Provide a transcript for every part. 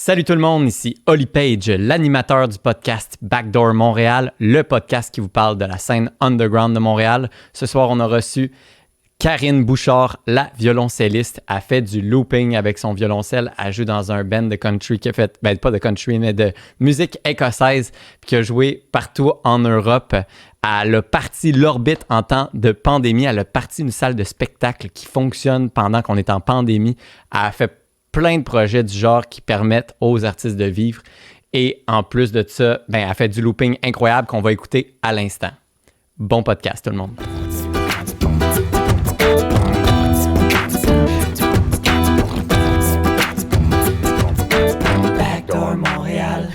Salut tout le monde, ici Oli Page, l'animateur du podcast Backdoor Montréal, le podcast qui vous parle de la scène underground de Montréal. Ce soir, on a reçu Karine Bouchard, la violoncelliste. Elle fait du looping avec son violoncelle. Elle joue dans un band de country qui a fait, pas de country, mais de musique écossaise, puis qui a joué partout en Europe. Elle a parti l'orbite en temps de pandémie. Elle a parti une salle de spectacle qui fonctionne pendant qu'on est en pandémie. Elle a fait plein de projets du genre qui permettent aux artistes de vivre. Et en plus de ça, elle fait du looping incroyable qu'on va écouter à l'instant. Bon podcast tout le monde. Backdoor Montréal.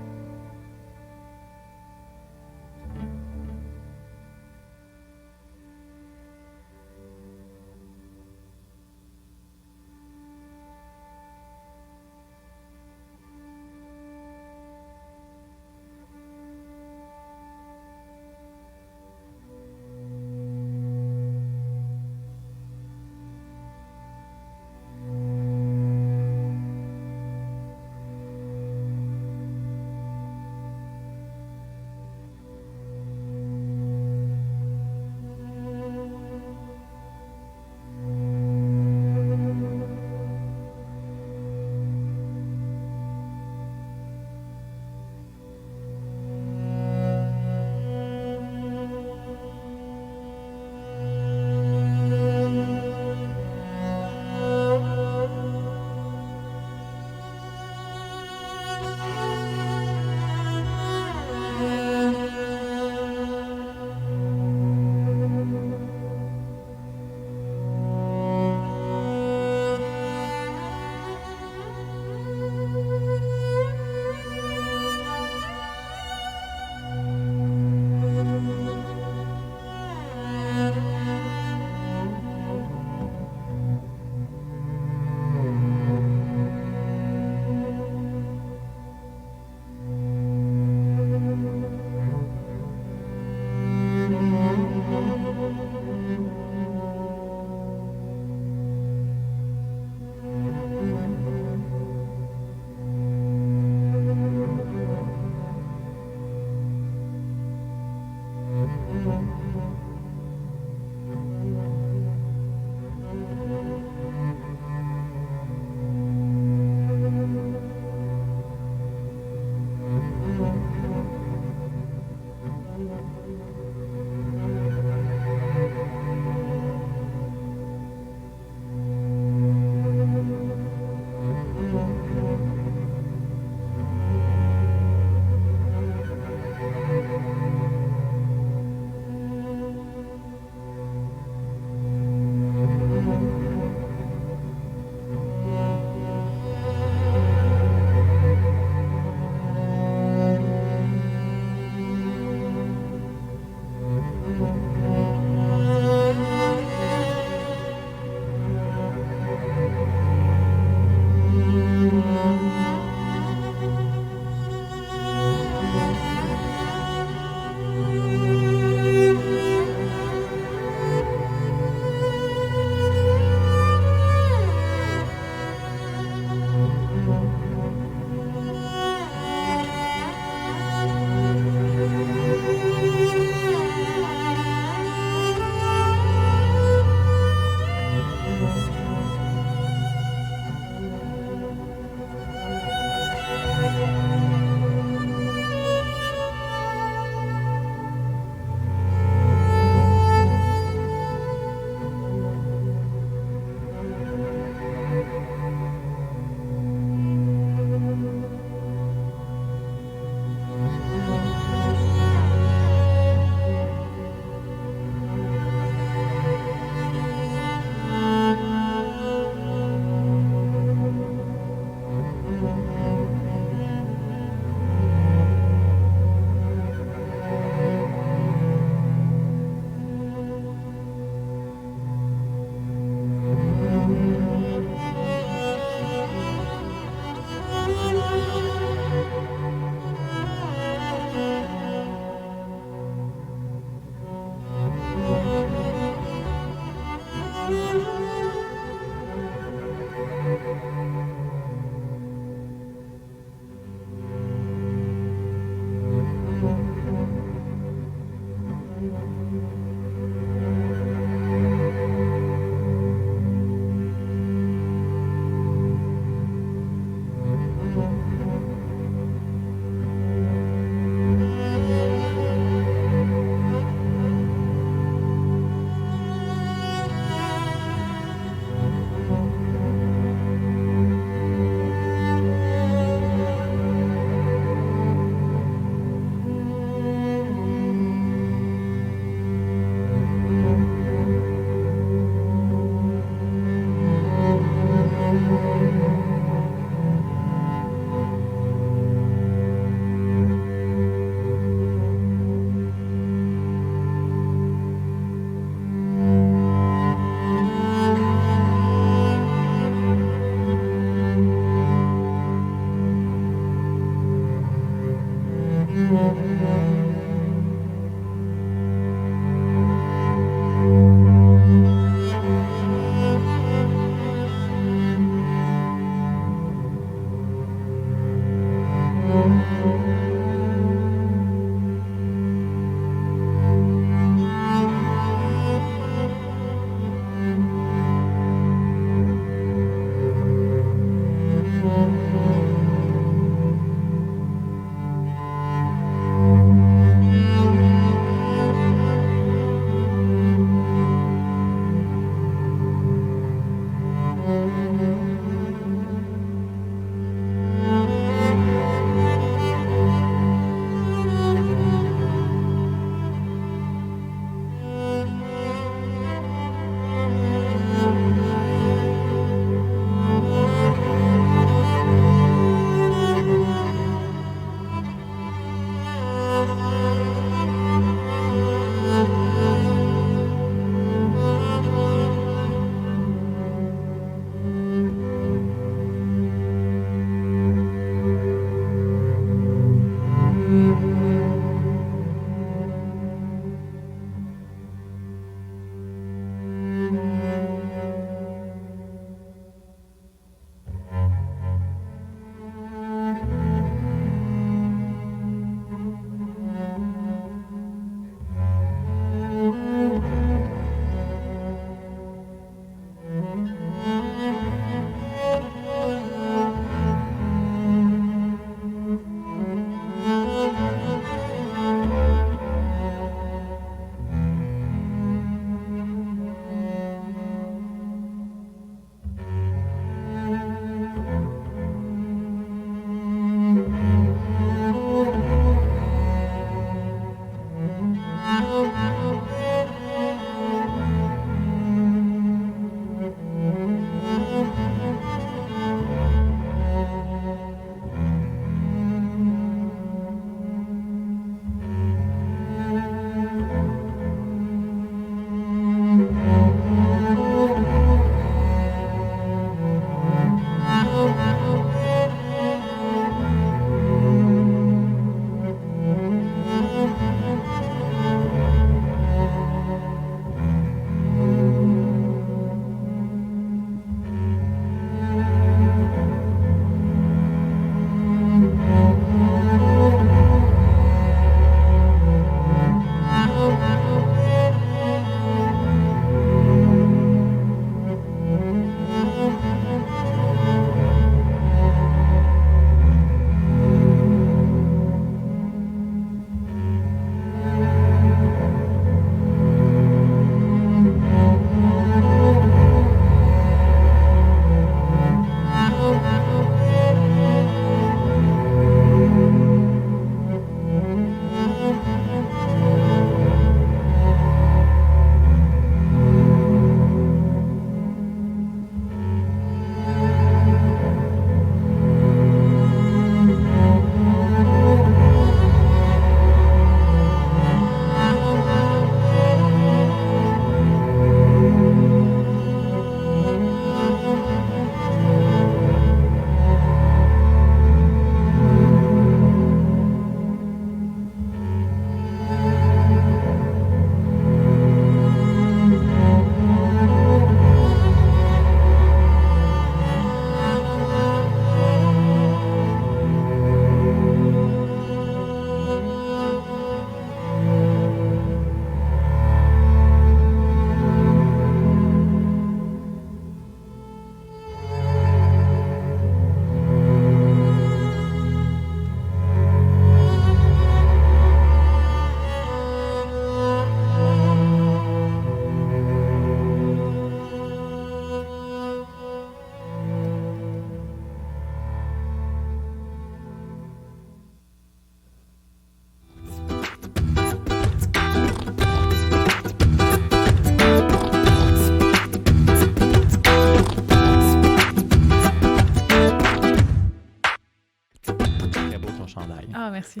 chandail. Ah, merci.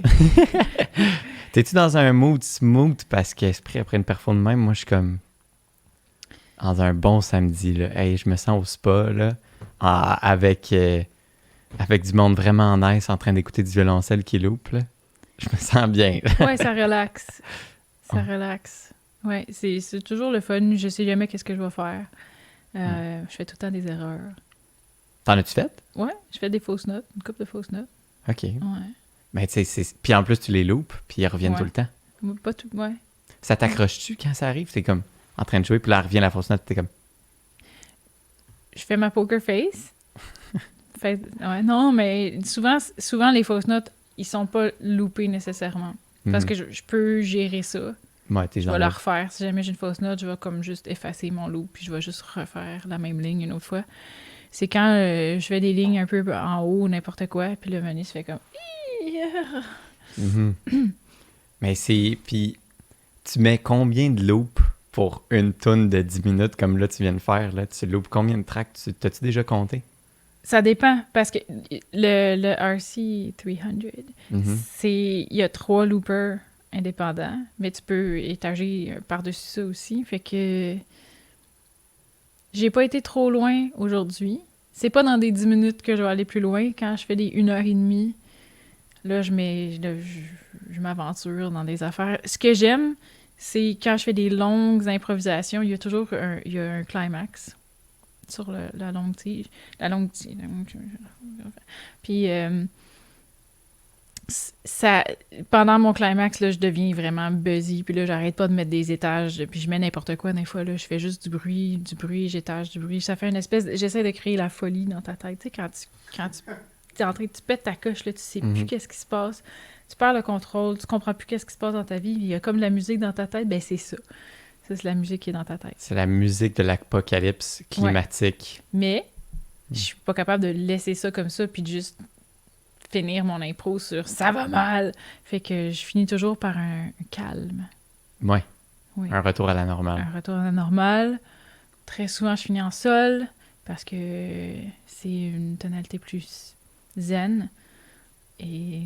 T'es-tu dans un mood smooth? Parce qu'esprit, après une perfo de même, moi, je suis comme... Dans un bon samedi, là. Hey, je me sens au spa, là, avec du monde vraiment nice en train d'écouter du violoncelle qui loupe, là. Je me sens bien. Ouais, ça relaxe. Ça relaxe. Ouais, c'est toujours le fun. Je sais jamais qu'est-ce que je vais faire. Je fais tout le temps des erreurs. T'en as-tu fait? Ouais, je fais des fausses notes, une couple de fausses notes. OK. Ouais. Mais tu sais, puis en plus, tu les loupes, puis ils reviennent tout le temps. Pas tout, ouais. Ça t'accroche-tu quand ça arrive? T'es comme en train de jouer, puis là, revient la fausse note, t'es comme... Je fais ma poker face. Ouais, non, mais souvent, les fausses notes, ils sont pas loupés nécessairement. Parce que je peux gérer ça. Ouais, t'es Je genre vais la là. refaire. Si jamais j'ai une fausse note, je vais comme juste effacer mon loop, puis je vais juste refaire la même ligne une autre fois. C'est quand je fais des lignes un peu en haut, n'importe quoi, puis le menu se fait comme... Mhm. Mais c'est... Puis tu mets combien de loops pour une toune de 10 minutes comme là tu viens de faire? Là? Tu loupes combien de tracks? T'as-tu déjà compté? Ça dépend, parce que le RC300, il y a 3 loopers indépendants, mais tu peux étager par-dessus ça aussi. Fait que j'ai pas été trop loin aujourd'hui. C'est pas dans des 10 minutes que je vais aller plus loin. Quand je fais des 1h30, là, je m'aventure dans des affaires. Ce que j'aime, c'est quand je fais des longues improvisations, il y a toujours un climax sur la longue tige. Puis, pendant mon climax, là, je deviens vraiment buzzy. Puis là, j'arrête pas de mettre des étages. Puis je mets n'importe quoi. Des fois, là, je fais juste du bruit, j'étage du bruit. Ça fait une espèce... J'essaie de créer la folie dans ta tête. Tu sais, quand tu es en train de... Tu pètes ta coche, là, tu sais plus qu'est-ce qui se passe. Tu perds le contrôle. Tu comprends plus qu'est-ce qui se passe dans ta vie. Il y a comme de la musique dans ta tête. Ben c'est ça. Ça, c'est la musique qui est dans ta tête. C'est la musique de l'apocalypse climatique. Ouais. Mais je suis pas capable de laisser ça comme ça puis de juste finir mon impro sur « ça va mal ». Fait que je finis toujours par un calme. Ouais. Oui. Un retour à la normale. Un retour à la normale. Très souvent, je finis en sol parce que c'est une tonalité plus zen et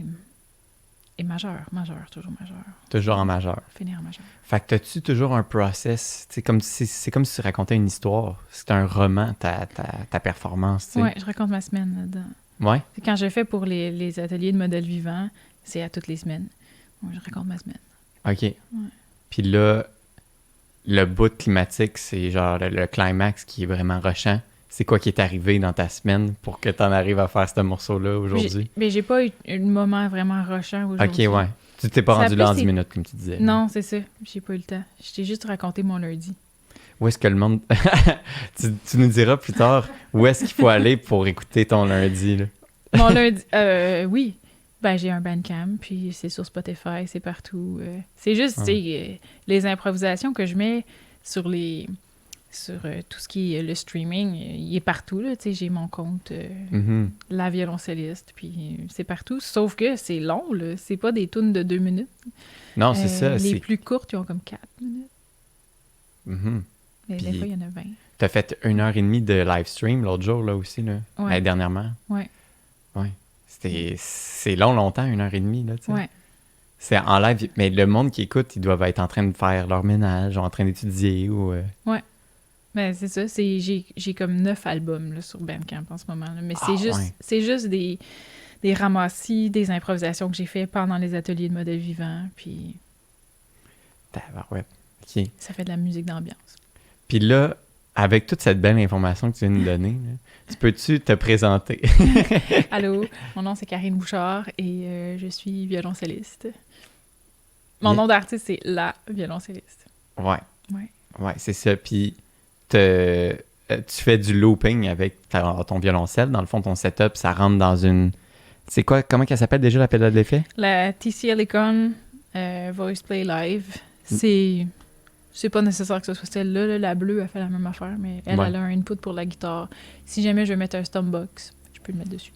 majeur, toujours majeur. Toujours en majeur. Finir en majeur. Fait que t'as-tu toujours un process? C'est comme si tu racontais une histoire. C'est un roman, ta performance. T'sais. Ouais, je raconte ma semaine là-dedans. Ouais? Quand je fais pour les ateliers de modèles vivants, c'est à toutes les semaines. Ouais, je raconte ma semaine. OK. Ouais. Puis là, le bout climatique, c'est genre le climax qui est vraiment rushant. C'est quoi qui est arrivé dans ta semaine pour que t'en arrives à faire ce morceau-là aujourd'hui? Mais j'ai pas eu un moment vraiment rushant aujourd'hui. OK, ouais. Tu t'es pas Ça rendu là en plus, 10 minutes, comme tu disais. Non, c'est ça. J'ai pas eu le temps. Je t'ai juste raconté mon lundi. Où est-ce que le monde... tu nous diras plus tard où est-ce qu'il faut aller pour écouter ton lundi, là. Mon lundi... oui. Ben, j'ai un Bandcamp, puis c'est sur Spotify, c'est partout. C'est juste, tu sais, les improvisations que je mets sur tout ce qui est le streaming, il est partout, là. Tu sais, j'ai mon compte La Violoncelliste, puis c'est partout. Sauf que c'est long, là. C'est pas des tunes de 2 minutes. Non, c'est ça. Les plus courtes, ils ont comme 4 minutes. Mais Puis, des fois, il y en a 20. T'as fait 1h30 de live stream l'autre jour, là, aussi, là. Ouais. Dernièrement. Ouais. Ouais. C'est longtemps, 1h30, là, tu sais. Ouais. C'est en live, mais le monde qui écoute, ils doivent être en train de faire leur ménage, ou en train d'étudier, ou... Ouais. Ben, c'est ça. J'ai comme 9 albums là, sur Bandcamp en ce moment. Là. Mais c'est juste des ramassis, des improvisations que j'ai fait pendant les ateliers de modèles vivants. Puis... Ouais. OK. Ça fait de la musique d'ambiance. Puis là, avec toute cette belle information que tu viens de nous donner, là, tu peux-tu te présenter? Allô, mon nom c'est Karine Bouchard et je suis violoncelliste. Mon nom d'artiste, c'est La Violoncelliste. Ouais. Ouais. Ouais, c'est ça. Puis tu fais du looping avec ton violoncelle. Dans le fond, ton setup, ça rentre dans une... C'est quoi? Comment qu'elle s'appelle déjà, la pédale d'effet? La TCL Icon Voice Play Live. C'est pas nécessaire que ce soit celle-là. Là. La bleue, elle fait la même affaire, mais elle a un input pour la guitare. Si jamais je veux mettre un Stombox, je peux le mettre dessus.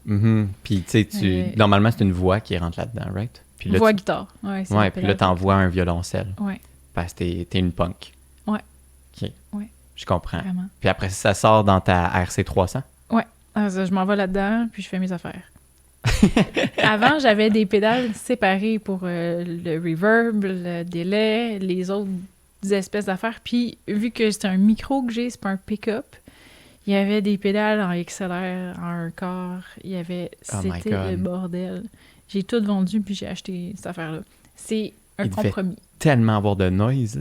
Puis, tu sais, normalement, c'est une voix qui rentre là-dedans, right? Puis là, voix-guitare. Ouais, puis là, t'envoies un violoncelle. Ouais. Parce que t'es une punk. Ouais. OK. Ouais. Je comprends. Vraiment. Puis après, ça sort dans ta RC300? Ouais. Alors, je m'en vais là-dedans, puis je fais mes affaires. Avant, j'avais des pédales séparées pour le reverb, le délai, les autres espèces d'affaires. Puis, vu que c'est un micro que j'ai, c'est pas un pick-up, il y avait des pédales en XLR, en un quart. C'était le bordel. J'ai tout vendu, puis j'ai acheté cette affaire-là. C'est un compromis. Tellement avoir de noise,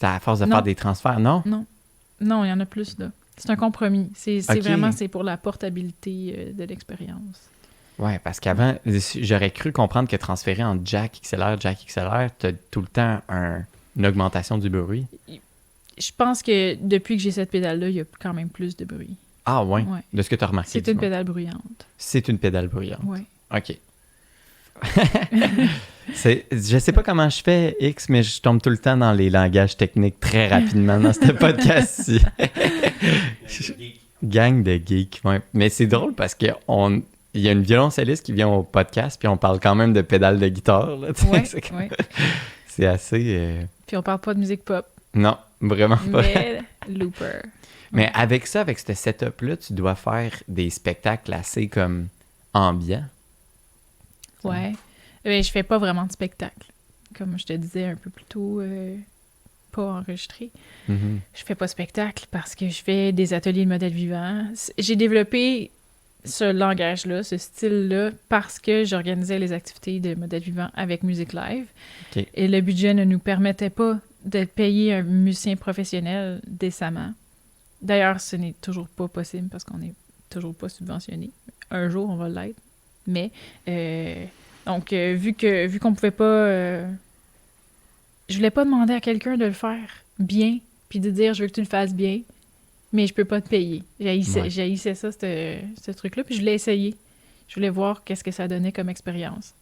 là. À force de faire des transferts, non? Non, il y en a plus, là. C'est un compromis. C'est vraiment pour la portabilité de l'expérience. Ouais, parce qu'avant, j'aurais cru comprendre que transférer en jack XLR, t'as tout le temps une augmentation du bruit. Je pense que depuis que j'ai cette pédale-là, il y a quand même plus de bruit. Ah ouais? De ce que tu as remarqué. C'est une pédale bruyante. C'est une pédale bruyante. Oui. OK. Je sais pas comment je fais, X, mais je tombe tout le temps dans les langages techniques très rapidement dans ce podcast-ci. Gang de geeks, ouais. Mais c'est drôle parce qu'il y a une violoncelliste qui vient au podcast, puis on parle quand même de pédales de guitare. Là, c'est assez... Puis on parle pas de musique pop. Non, vraiment pas. Mais looper. Mais avec ce setup-là, tu dois faire des spectacles assez comme ambiants. Ouais. Mais je fais pas vraiment de spectacle. Comme je te disais un peu plus tôt, pas enregistré. Mm-hmm. Je fais pas de spectacle parce que je fais des ateliers de modèles vivants. J'ai développé ce langage-là, ce style-là, parce que j'organisais les activités de modèles vivants avec Musique Live. Okay. Et le budget ne nous permettait pas de payer un musicien professionnel décemment. D'ailleurs, ce n'est toujours pas possible parce qu'on n'est toujours pas subventionné. Un jour, on va l'être. Mais, donc, vu qu'on pouvait pas... je voulais pas demander à quelqu'un de le faire bien, puis de dire « je veux que tu le fasses bien », mais je peux pas te payer. J'haïssais ça, ce truc-là, puis je l'ai essayé. Je voulais voir qu'est-ce que ça donnait comme expérience.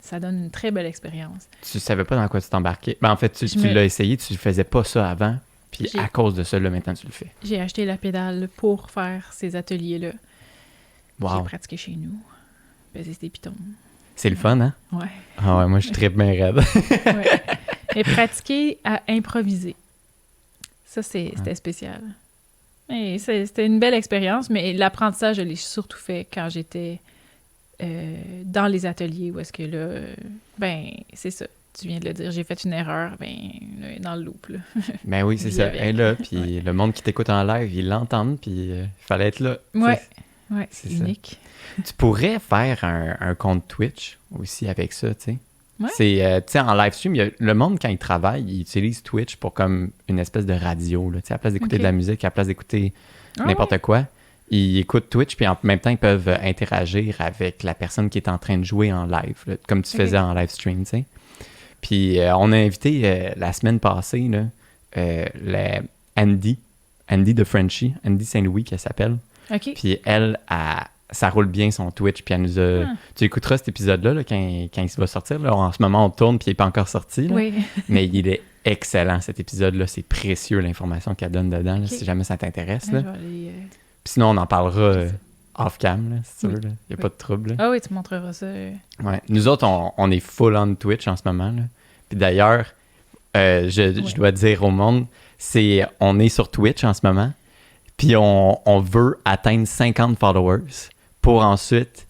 Ça donne une très belle expérience. Tu savais pas dans quoi tu t'embarquais. Ben, en fait, tu l'as essayé, tu ne faisais pas ça avant, puis à cause de ça, là, maintenant, tu le fais. J'ai acheté la pédale pour faire ces ateliers-là. Wow. J'ai pratiqué chez nous. Peser des pitons. C'est le fun, hein? Ouais. Ah ouais, moi, je trippe bien raide. Ouais. Mais pratiquer à improviser. Ça, c'était spécial. Et c'était une belle expérience, mais l'apprentissage, je l'ai surtout fait quand j'étais dans les ateliers où est-ce que là, c'est ça. Tu viens de le dire, j'ai fait une erreur, là, dans le loop, là. Ben oui, c'est ça. Et là, puis le monde qui t'écoute en live, ils l'entendent, puis il fallait être là. Ouais, c'est unique. Ça. Tu pourrais faire un compte Twitch aussi avec ça, tu sais. Ouais. C'est, tu sais, en live stream, le monde, quand il travaille, il utilise Twitch pour comme une espèce de radio, là, tu sais, à la place d'écouter de la musique, à la place d'écouter n'importe quoi. Ils écoutent Twitch, puis en même temps, ils peuvent interagir avec la personne qui est en train de jouer en live, là, comme tu faisais en live stream, tu sais. Puis on a invité la semaine passée là, Andy de Frenchie, Andy Saint-Louis qu'elle s'appelle. OK. Puis elle, ça roule bien son Twitch, puis elle nous a... Tu écouteras cet épisode-là là, quand il va sortir. Là. En ce moment, on tourne, puis il n'est pas encore sorti. Là. Oui. Mais il est excellent, cet épisode-là. C'est précieux, l'information qu'elle donne dedans, là, si jamais ça t'intéresse. Là. Puis sinon, on en parlera off-cam, là, si tu veux. Il n'y a pas de trouble. Là. Ah oui, tu montreras ça. Ouais. Nous autres, on est full-on Twitch en ce moment. Là. Puis d'ailleurs, je dois dire au monde, on est sur Twitch en ce moment, puis on veut atteindre 50 followers pour ensuite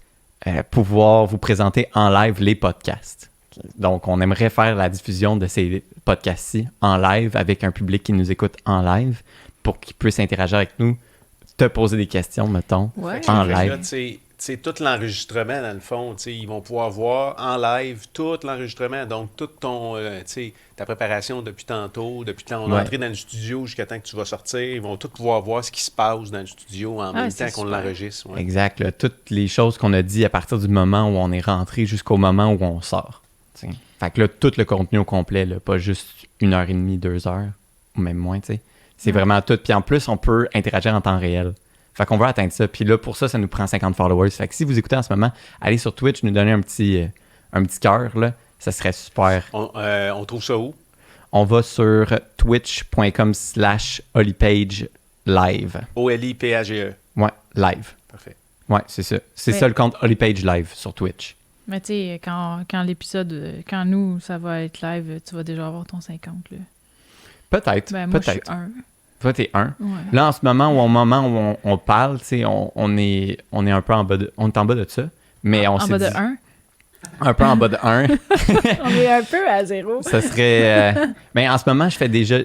pouvoir vous présenter en live les podcasts. Donc, on aimerait faire la diffusion de ces podcasts-ci en live avec un public qui nous écoute en live pour qu'ils puissent interagir avec nous, te poser des questions, mettons, en live. C'est tout l'enregistrement, dans le fond. Ils vont pouvoir voir en live tout l'enregistrement. Donc, toute ta préparation depuis tantôt, depuis ton entrée dans le studio jusqu'à temps que tu vas sortir, ils vont tous pouvoir voir ce qui se passe dans le studio en même temps qu'on l'enregistre. Ouais. Exact. Là, toutes les choses qu'on a dit à partir du moment où on est rentré jusqu'au moment où on sort. T'sais. Fait que là, tout le contenu au complet, là, pas juste 1h30, 2 heures, ou même moins, tu sais. C'est vraiment tout. Puis en plus, on peut interagir en temps réel. Fait qu'on veut atteindre ça. Puis là, pour ça, ça nous prend 50 followers. Fait que si vous écoutez en ce moment, allez sur Twitch, nous donner un petit cœur, là. Ça serait super. On trouve ça où? On va sur twitch.com/OliPage Live. OLIPAGE. Ouais, live. Parfait. Ouais, c'est ça. C'est ça le compte OliPage Live sur Twitch. Mais tu sais, quand l'épisode, quand nous, ça va être live, tu vas déjà avoir ton 50, là. Peut-être. Moi, je suis 1. Toi, t'es 1. Ouais. Là, en ce moment où on parle, on est un peu en bas de ça. Mais on En s'est bas dit, de 1. un peu en bas de 1. On est un peu à 0. Ça serait... Mais en ce moment, je fais déjà...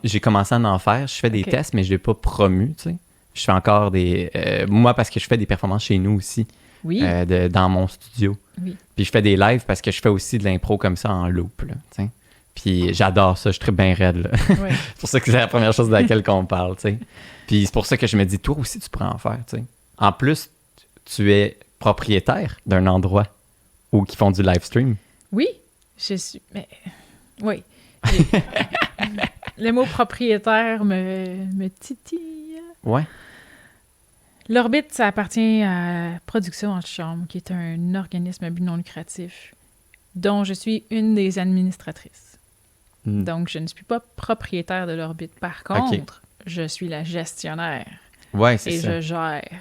J'ai commencé à en faire. Je fais des Ok. tests, mais je ne l'ai pas promu, tu sais. Je fais encore des... moi, parce que je fais des performances chez nous aussi, Oui. dans mon studio. Oui. Puis je fais des lives parce que je fais aussi de l'impro comme ça en loop, là, tu sais. Puis j'adore ça, je suis très bien raide, là. Ouais. C'est pour ça que c'est la première chose de laquelle qu'on parle, tu sais. Puis c'est pour ça que je me dis, toi aussi, tu pourrais en faire, tu sais. En plus, tu es propriétaire d'un endroit où ils font du live stream. Oui, je suis. Mais oui. J'ai- Le mot propriétaire me titille. Ouais. L'Orbite, ça appartient à Production Antichambre, qui est un organisme à but non lucratif dont je suis une des administratrices. Mm. Donc, je ne suis pas propriétaire de l'Orbite. Par contre, je suis la gestionnaire Ouais, c'est et ça. je gère.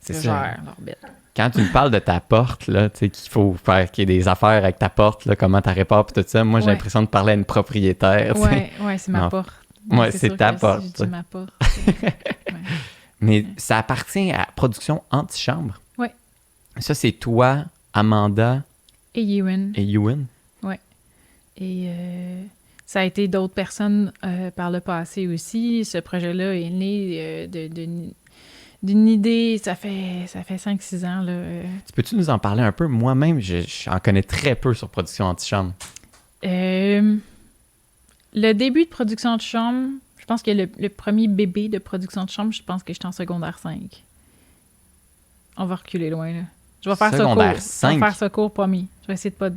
C'est Je ça. gère l'Orbite. Quand tu me parles de ta porte, là, tu sais, qu'il faut faire qu'il y ait des affaires avec ta porte, là, comment tu répares, puis tout ça, moi, j'ai Ouais. l'impression de parler à une propriétaire, tu sais. Ouais, c'est ma Non. porte. Ouais, c'est sûr ta que porte, si je ça. dis ma porte. Ouais. Mais ça appartient à Production Antichambre. Ouais. Ça, c'est toi, Amanda Et Ewan. et Ewan. Et ça a été d'autres personnes par le passé aussi. Ce projet-là est né d'une idée, ça fait 5-6 ans. Là. Tu peux-tu nous en parler un peu? Moi-même, j'en connais très peu sur Production Antichambre. Le début de Production de chambre, je pense que le premier bébé de Production de chambre, je pense que j'étais en secondaire 5. On va reculer loin, là. Je vais faire Secondaire secours. 5? Je vais faire secours, promis. Je vais essayer de pas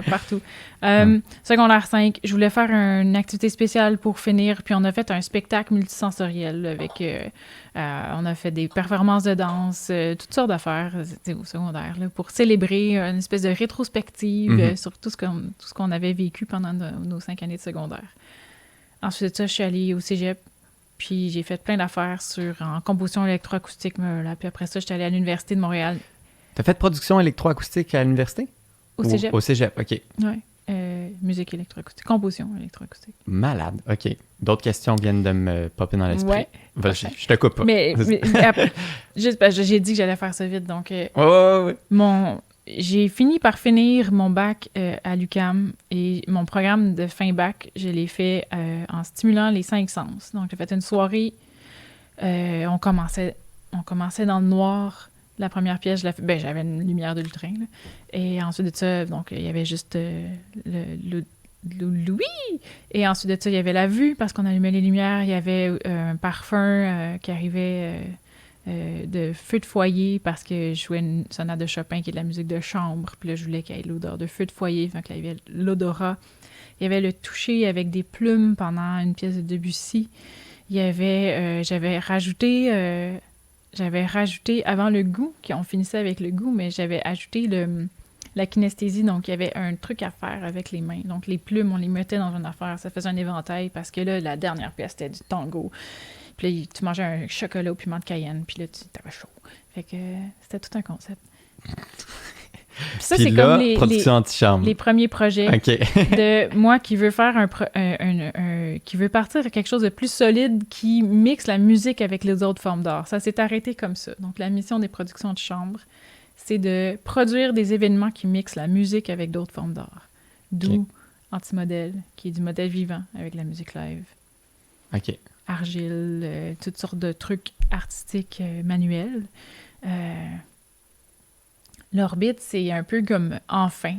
partout. Secondaire 5, je voulais faire une activité spéciale pour finir, puis on a fait un spectacle multisensoriel avec... on a fait des performances de danse, toutes sortes d'affaires, c'était au secondaire, là, pour célébrer une espèce de rétrospective sur tout ce qu'on avait vécu pendant nos 5 années de secondaire. Ensuite de ça, je suis allée au cégep, puis j'ai fait plein d'affaires en composition électroacoustique, là, puis après ça, j'étais allée à l'Université de Montréal. T'as fait production électroacoustique à l'université? Au cégep? Au cégep, OK. Oui. Musique électroacoustique. Composition électroacoustique. Malade, OK. D'autres questions viennent de me popper dans l'esprit. Ouais. Vas-y, je te coupe pas. Mais après, juste parce que j'ai dit que j'allais faire ça vite, donc... Ouais. J'ai fini par finir mon bac à l'UQAM et mon programme de fin bac, je l'ai fait en stimulant les 5 sens. Donc, j'ai fait une soirée. On commençait dans le noir. La première pièce, j'avais une lumière de lutrin. Là. Et ensuite de ça, donc, il y avait juste le Louis! Et ensuite de ça, il y avait la vue parce qu'on allumait les lumières. Il y avait un parfum qui arrivait de feu de foyer parce que je jouais une sonate de Chopin qui est de la musique de chambre. Puis là, je voulais qu'il y ait l'odeur de feu de foyer. Donc là, il y avait l'odorat. Il y avait le toucher avec des plumes pendant une pièce de Debussy. Il y avait... J'avais rajouté avant le goût, qu'on finissait avec le goût, mais j'avais ajouté la kinesthésie, donc il y avait un truc à faire avec les mains. Donc les plumes, on les mettait dans une affaire, ça faisait un éventail, parce que là, la dernière pièce, c'était du tango. Puis là, tu mangeais un chocolat au piment de Cayenne, puis là, tu avais chaud. Fait que c'était tout un concept. Puis ça, Puis c'est là, comme production antichambre. les premiers projets OK. de moi qui veut faire qui veut partir à quelque chose de plus solide qui mixe la musique avec les autres formes d'art. Ça s'est arrêté comme ça. Donc, la mission des productions de chambre, c'est de produire des événements qui mixent la musique avec d'autres formes d'art. D'où Antimodèle, qui est du modèle vivant avec la musique live. OK. Argile, toutes sortes de trucs artistiques manuels. L'orbite, c'est un peu comme enfin.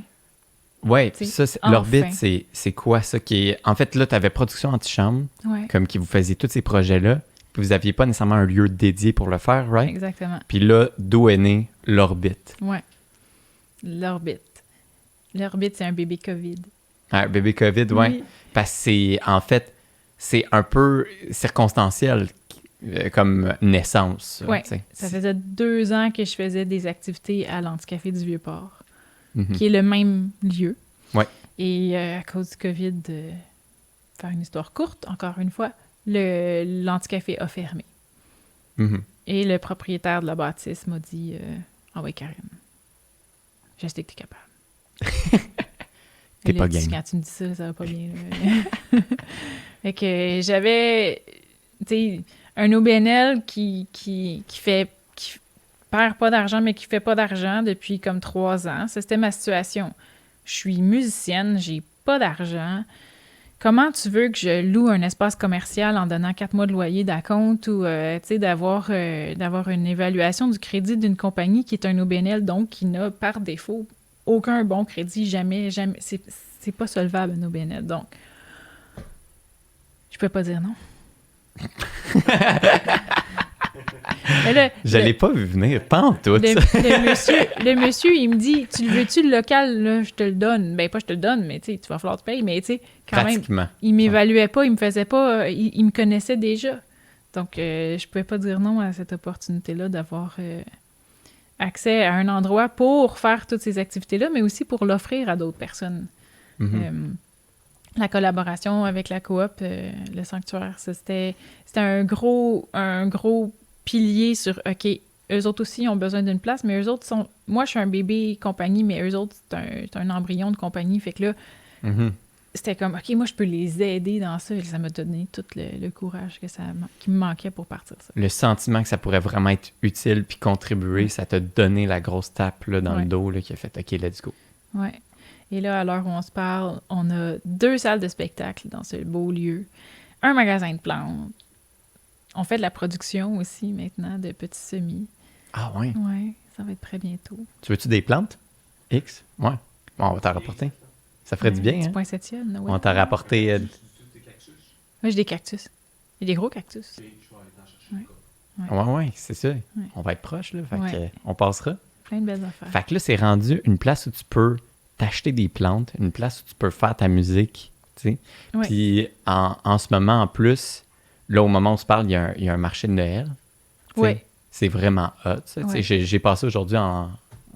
Ouais, T'sais, ça, enfin. l'orbite, c'est quoi ça qui est... En fait, là, tu avais production antichambre, Ouais, comme qui vous faisiez tous ces projets-là, puis vous n'aviez pas nécessairement un lieu dédié pour le faire, right? exactement. Puis là, d'où est né l'orbite? Ouais. L'orbite. L'orbite, c'est un bébé COVID. Ah, bébé COVID, ouais. Oui. Parce que c'est, en fait, c'est un peu circonstanciel comme naissance. Ouais. t'sais. Ça faisait 2 ans que je faisais des activités à l'Anticafé du Vieux-Port, Mhm. qui est le même lieu. Ouais. Et à cause du COVID, faire une histoire courte, encore une fois, l'Anticafé a fermé. Mhm. Et le propriétaire de la bâtisse m'a dit ah ouais, Karine, je sais que t'es capable. T'es Et pas là, game. Quand tu me dis ça, ça va pas bien. Là. Fait que j'avais, tu sais, un OBNL qui fait perd pas d'argent, mais qui fait pas d'argent depuis comme 3 ans. Ça, c'était ma situation. Je suis musicienne, j'ai pas d'argent. Comment tu veux que je loue un espace commercial en donnant 4 mois de loyer d'acompte ou d'avoir une évaluation du crédit d'une compagnie qui est un OBNL, donc qui n'a par défaut aucun bon crédit, jamais. C'est pas solvable un OBNL, donc je peux pas dire non. Je l'ai pas vu venir, pas en tout. Le monsieur, il me dit, tu le veux-tu le local, là, je te le donne. Ben, pas je te le donne, mais tu vas falloir te payer. Mais tu sais, quand même, il m'évaluait pas, il me faisait pas, il me connaissait déjà. Donc, je pouvais pas dire non à cette opportunité-là d'avoir accès à un endroit pour faire toutes ces activités-là, mais aussi pour l'offrir à d'autres personnes. Mm-hmm. La collaboration avec la coop, le sanctuaire, c'était un gros pilier sur, OK, eux autres aussi ont besoin d'une place, mais eux autres sont... Moi, je suis un bébé compagnie, mais eux autres, c'est un embryon de compagnie. Fait que là, c'était comme, OK, moi, je peux les aider dans ça. Et ça m'a donné tout le courage qui me manquait pour partir de ça. Le sentiment que ça pourrait vraiment être utile puis contribuer, ça t'a donné la grosse tape là, dans le dos là, qui a fait, OK, let's go. Ouais. Et là, à l'heure où on se parle, on a 2 salles de spectacle dans ce beau lieu, un magasin de plantes. On fait de la production aussi maintenant de petits semis. Ah ouais? Ouais, ça va être très bientôt. Tu veux-tu des plantes? X? Ouais. Bon, on va t'en rapporter. Ça ferait du bien, hein? Poinsettiel, ouais. On va t'en rapporter... Moi, j'ai des cactus. J'ai des gros cactus. Ouais, c'est ça. Ouais. On va être proches, là. Fait que, on passera. Plein de belles affaires. Fait que là, c'est rendu une place où tu peux t'acheter des plantes, une place où tu peux faire ta musique, tu sais. Ouais. Puis en ce moment, en plus, là, au moment où on se parle, il y a un marché de Noël. Oui. C'est vraiment hot, ça. Ouais. J'ai passé aujourd'hui en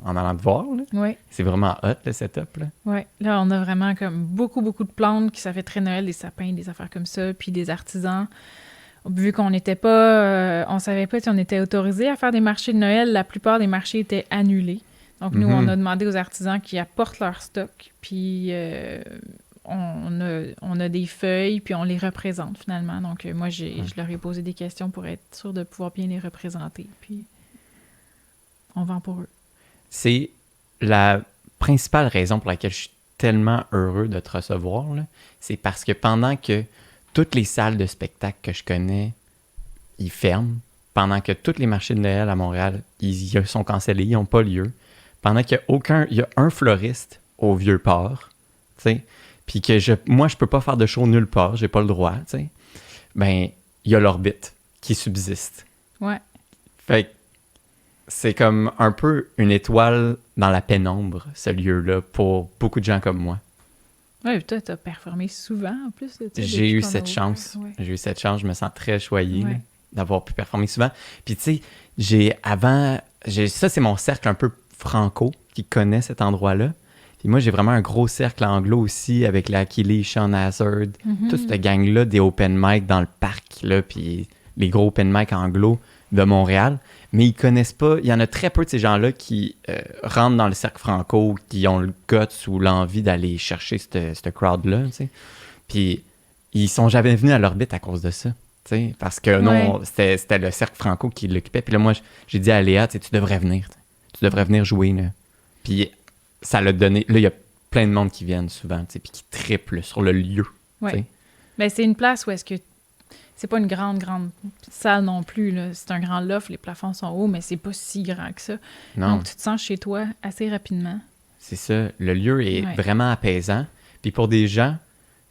allant te voir, là. Oui. C'est vraiment hot, le setup, là. Oui. Là, on a vraiment comme beaucoup de plantes qui ça fait très Noël, des sapins, des affaires comme ça, puis des artisans. Vu qu'on n'était pas... on savait pas si on était autorisé à faire des marchés de Noël, la plupart des marchés étaient annulés. Donc, nous, on a demandé aux artisans qui apportent leur stock, puis on a des feuilles, puis on les représente, finalement. Donc, moi, je leur ai posé des questions pour être sûr de pouvoir bien les représenter, puis on vend pour eux. C'est la principale raison pour laquelle je suis tellement heureux de te recevoir, là. C'est parce que pendant que toutes les salles de spectacle que je connais, ils ferment, pendant que tous les marchés de Noël à Montréal, ils sont cancellés, ils n'ont pas lieu, pendant qu'il y a un fleuriste au Vieux-Port, tu sais, puis que moi, je peux pas faire de show nulle part, j'ai pas le droit, tu sais, ben, il y a l'Orbite qui subsiste. Ouais. Fait que c'est comme un peu une étoile dans la pénombre, ce lieu-là, pour beaucoup de gens comme moi. Oui, toi, tu as performé souvent, en plus. J'ai eu cette chance. Ouais. J'ai eu cette chance, je me sens très choyé là, d'avoir pu performer souvent. Puis tu sais, ça c'est mon cercle un peu franco qui connaît cet endroit-là. Puis moi, j'ai vraiment un gros cercle anglo aussi avec l'Achille, Sean Hazard, toute cette gang-là des open mic dans le parc, là, puis les gros open mic anglo de Montréal. Mais ils connaissent pas, il y en a très peu de ces gens-là qui rentrent dans le cercle franco, qui ont le guts ou l'envie d'aller chercher cette crowd-là, tu sais. Puis ils sont jamais venus à l'Orbite à cause de ça, tu sais, parce que non, c'était le cercle franco qui l'occupait. Puis là, moi, j'ai dit à Léa, tu devrais venir, tu devrais venir jouer, là. Puis ça l'a donné, là, il y a plein de monde qui viennent souvent, tu sais, puis qui triplent sur le lieu, tu sais. Ben, c'est une place où est-ce que c'est pas une grande salle non plus, là. C'est un grand loft, les plafonds sont hauts, mais c'est pas si grand que ça. Non. Donc, tu te sens chez toi assez rapidement. C'est ça. Le lieu est vraiment apaisant. Puis pour des gens,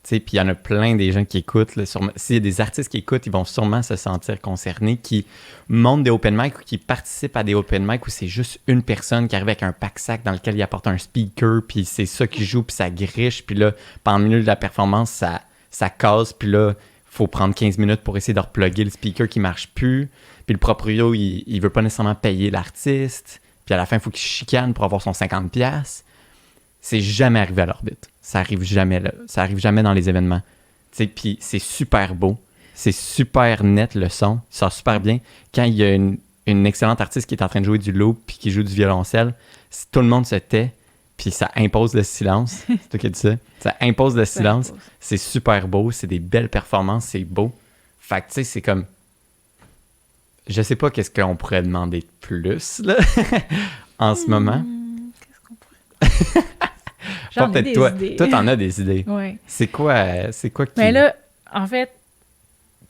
tu sais, puis il y en a plein des gens qui écoutent, là, s'il y a des artistes qui écoutent, ils vont sûrement se sentir concernés, qui montent des open mic ou qui participent à des open mic où c'est juste une personne qui arrive avec un pack-sac dans lequel il apporte un speaker, puis c'est ça qui joue, puis ça griche, puis là, pendant le milieu de la performance, ça casse, puis là, faut prendre 15 minutes pour essayer de reploguer le speaker qui marche plus. Puis le proprio, il veut pas nécessairement payer l'artiste. Puis à la fin, il faut qu'il chicane pour avoir son 50$. C'est jamais arrivé à l'Orbite. Ça arrive jamais là. Ça arrive jamais dans les événements. Puis c'est super beau. C'est super net le son. Il sort super bien. Quand il y a une excellente artiste qui est en train de jouer du loop puis qui joue du violoncelle, tout le monde se tait. Puis ça impose le silence. C'est toi qui as dit ça. Ça impose le silence. C'est super beau. C'est des belles performances. C'est beau. Fait que, tu sais, c'est comme... Je sais pas qu'est-ce qu'on pourrait demander de plus, là, en ce moment. Qu'est-ce qu'on pourrait... J'en ai Peut-être des toi. idées. Toi, t'en as des idées. Ouais. C'est quoi qui... Mais là, en fait,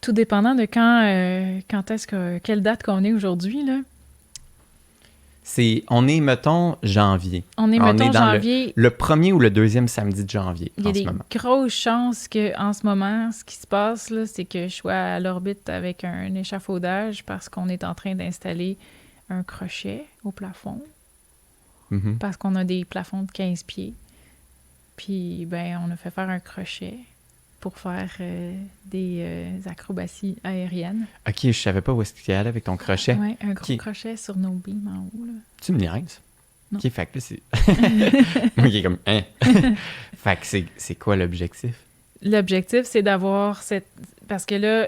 tout dépendant de quand est-ce que... Quelle date qu'on est aujourd'hui, là. On est, mettons, janvier. On est, mettons, dans janvier. le premier ou le deuxième samedi de janvier, Il y a en ce des moment. grosses chances qu'en ce moment, ce qui se passe, là, c'est que je sois à l'orbite avec un échafaudage parce qu'on est en train d'installer un crochet au plafond. Mhm. Parce qu'on a des plafonds de 15 pieds. Puis, ben, on a fait faire un crochet pour faire des acrobaties aériennes. OK, je savais pas où est-ce qu'il allait avec ton crochet. Oui, un gros Qui- crochet sur nos beams en haut, là. Tu me niaises? Non. OK, fait que là, c'est... Moi, qui est comme... Hein? Fait que c'est quoi l'objectif? L'objectif, c'est d'avoir cette... Parce que là,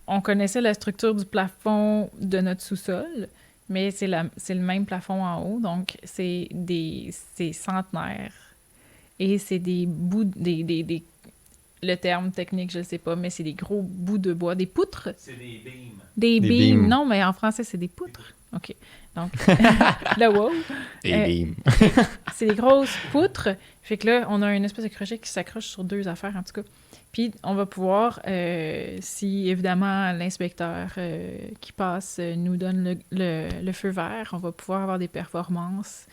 on connaissait la structure du plafond de notre sous-sol, mais c'est le même plafond en haut, donc c'est centenaire. Et c'est des bouts... Le terme technique, je ne sais pas, mais c'est des gros bouts de bois, des poutres. C'est des beams. Des Des beams. beams. Non, mais en français, c'est des poutres. OK. Donc, le wow. Et bim. C'est des grosses poutres. Fait que là, on a une espèce de crochet qui s'accroche sur deux affaires, en tout cas. Puis, on va pouvoir, si évidemment l'inspecteur qui passe nous donne le feu vert, on va pouvoir avoir des performances.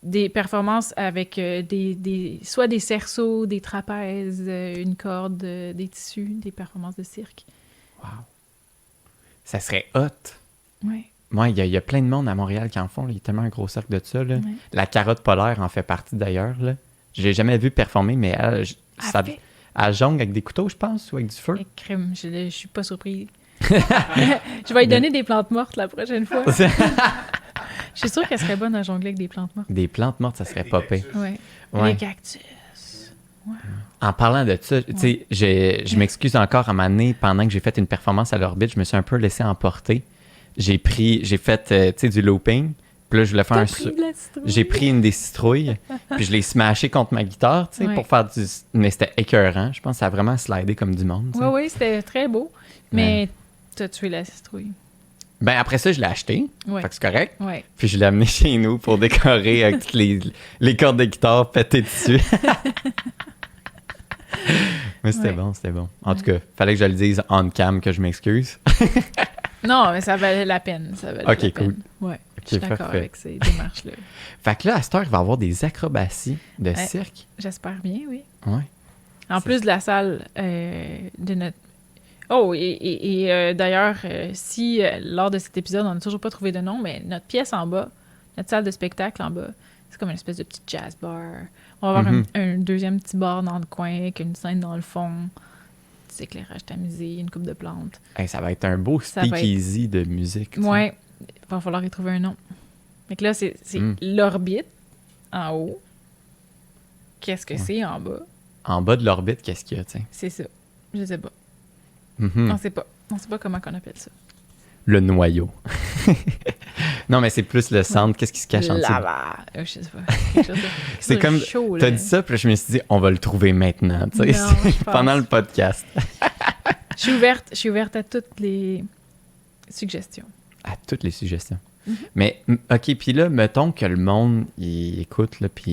Des performances avec soit des cerceaux, des trapèzes, une corde, des tissus, des performances de cirque. Wow. Ça serait hot. Oui. Moi, il y a plein de monde à Montréal qui en font. Là. Il y a tellement un gros cercle de ça. Là. Ouais. La carotte polaire en fait partie d'ailleurs. Là. Je l'ai jamais vu performer, mais elle jongle avec des couteaux, je pense, ou avec du feu. Et crème, je suis pas surprise. Je vais lui donner des plantes mortes la prochaine fois. Je suis sûre qu'elle serait bonne à jongler avec des plantes mortes. Des plantes mortes, ça serait pas pire. Ouais. Ouais. Les cactus. En parlant de ça, tu sais, je m'excuse encore à ma année, pendant que j'ai fait une performance à l'orbite, je me suis un peu laissé emporter. J'ai fait, tu sais, du looping. Puis là, je voulais faire j'ai pris une des citrouilles, puis je l'ai smashé contre ma guitare, tu sais, pour faire du... Mais c'était écœurant. Je pense que ça a vraiment slidé comme du monde. Oui, oui, c'était très beau. Mais t'as tué la citrouille. Ben après ça, je l'ai acheté. Ouais. Fait que c'est correct. Ouais. Puis je l'ai amené chez nous pour décorer avec toutes les cordes de guitare pétées dessus. Mais c'était bon, c'était bon. En tout cas, fallait que je le dise on cam que je m'excuse. Non, mais ça valait la peine. Ça valait Ok, la peine. cool. Ouais, je suis d'accord parfait. avec ces démarches-là. Fait que là, à cette heure, il va y avoir des acrobaties de Ouais. cirque. J'espère bien, oui. Ouais. En plus de la salle de notre... Oh, et d'ailleurs, si lors de cet épisode, on n'a toujours pas trouvé de nom, mais notre pièce en bas, notre salle de spectacle en bas, c'est comme une espèce de petit jazz bar. On va avoir un deuxième petit bar dans le coin avec une scène dans le fond, petit éclairage tamisé, une coupe de plantes. Hey, ça va être un beau Ça va speakeasy de musique. tu sais. Ouais, il va falloir y trouver un nom. Fait que là, c'est l'orbite en haut. Qu'est-ce que c'est en bas? En bas de l'orbite, qu'est-ce qu'il y a, tu sais? C'est ça. Je sais pas. Mhm. On sait pas. On sait pas comment qu'on appelle ça. Le noyau. Non, mais c'est plus le centre. Qu'est-ce qui se cache en dessous? Lava. Je sais pas. Quelque chose de- C'est de comme... chaud, T'as là. dit ça, puis là, je me suis dit, on va le trouver maintenant, tu sais, Non, je pense. pendant le podcast. Je suis ouverte à toutes les suggestions. À toutes les suggestions. Mais, OK, puis là, mettons que le monde, il écoute, là, puis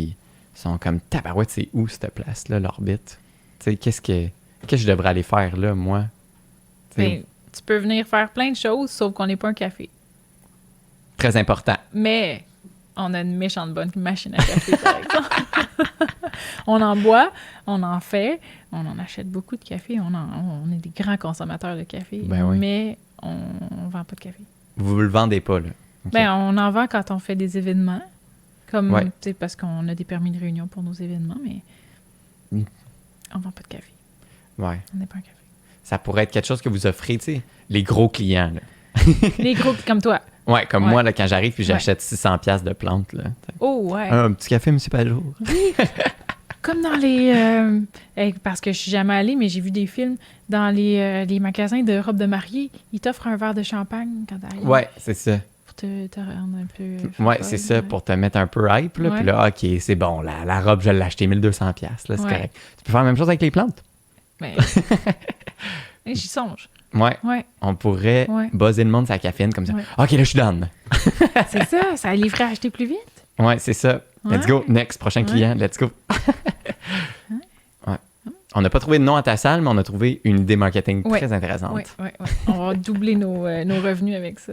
ils sont comme, tabarouette, c'est où cette place-là, l'orbite? Tu sais, qu'est-ce que je devrais aller faire là, moi? Tu sais, Ben, tu peux venir faire plein de choses, sauf qu'on n'est pas un café. très important. Mais on a une méchante bonne machine à café, par exemple. On en boit, on en fait, on en achète beaucoup de café, on est des grands consommateurs de café, Ben oui. mais on vend pas de café. Vous le vendez pas, là. OK. Ben, on en vend quand on fait des événements, comme, Ouais. tu sais, parce qu'on a des permis de réunion pour nos événements, mais Mm. on vend pas de café. Ouais. On n'est pas un café. Ça pourrait être quelque chose que vous offrez, tu sais, les gros clients, là. Les gros comme toi. Ouais, comme Ouais. moi, là, quand j'arrive puis Ouais. j'achète 600$ de plantes, là. Oh, ouais. Un petit café, monsieur Pajot. Comme dans les... parce que je suis jamais allée, mais j'ai vu des films dans les magasins de robes de mariée. Ils t'offrent un verre de champagne quand t'arrives. Ouais, c'est ça. Pour te rendre un peu... Ouais, folle, c'est ça, ouais. pour te mettre un peu hype, là. Ouais. Puis là, OK, c'est bon, la robe, je l'ai achetée 1200$, là, c'est Ouais. correct. Tu peux faire la même chose avec les plantes. Mais... J'y songe. Ouais. Ouais. On pourrait Ouais. buzzer le monde sa caféine comme ça. Ouais. OK, là, je suis down. C'est ça livrait à acheter plus vite. Ouais, c'est ça. Let's Ouais. go. Next, prochain client. Let's go. Ouais. On n'a pas trouvé de nom à ta salle, mais on a trouvé une idée marketing Ouais. très intéressante. Oui. On va doubler nos revenus avec ça.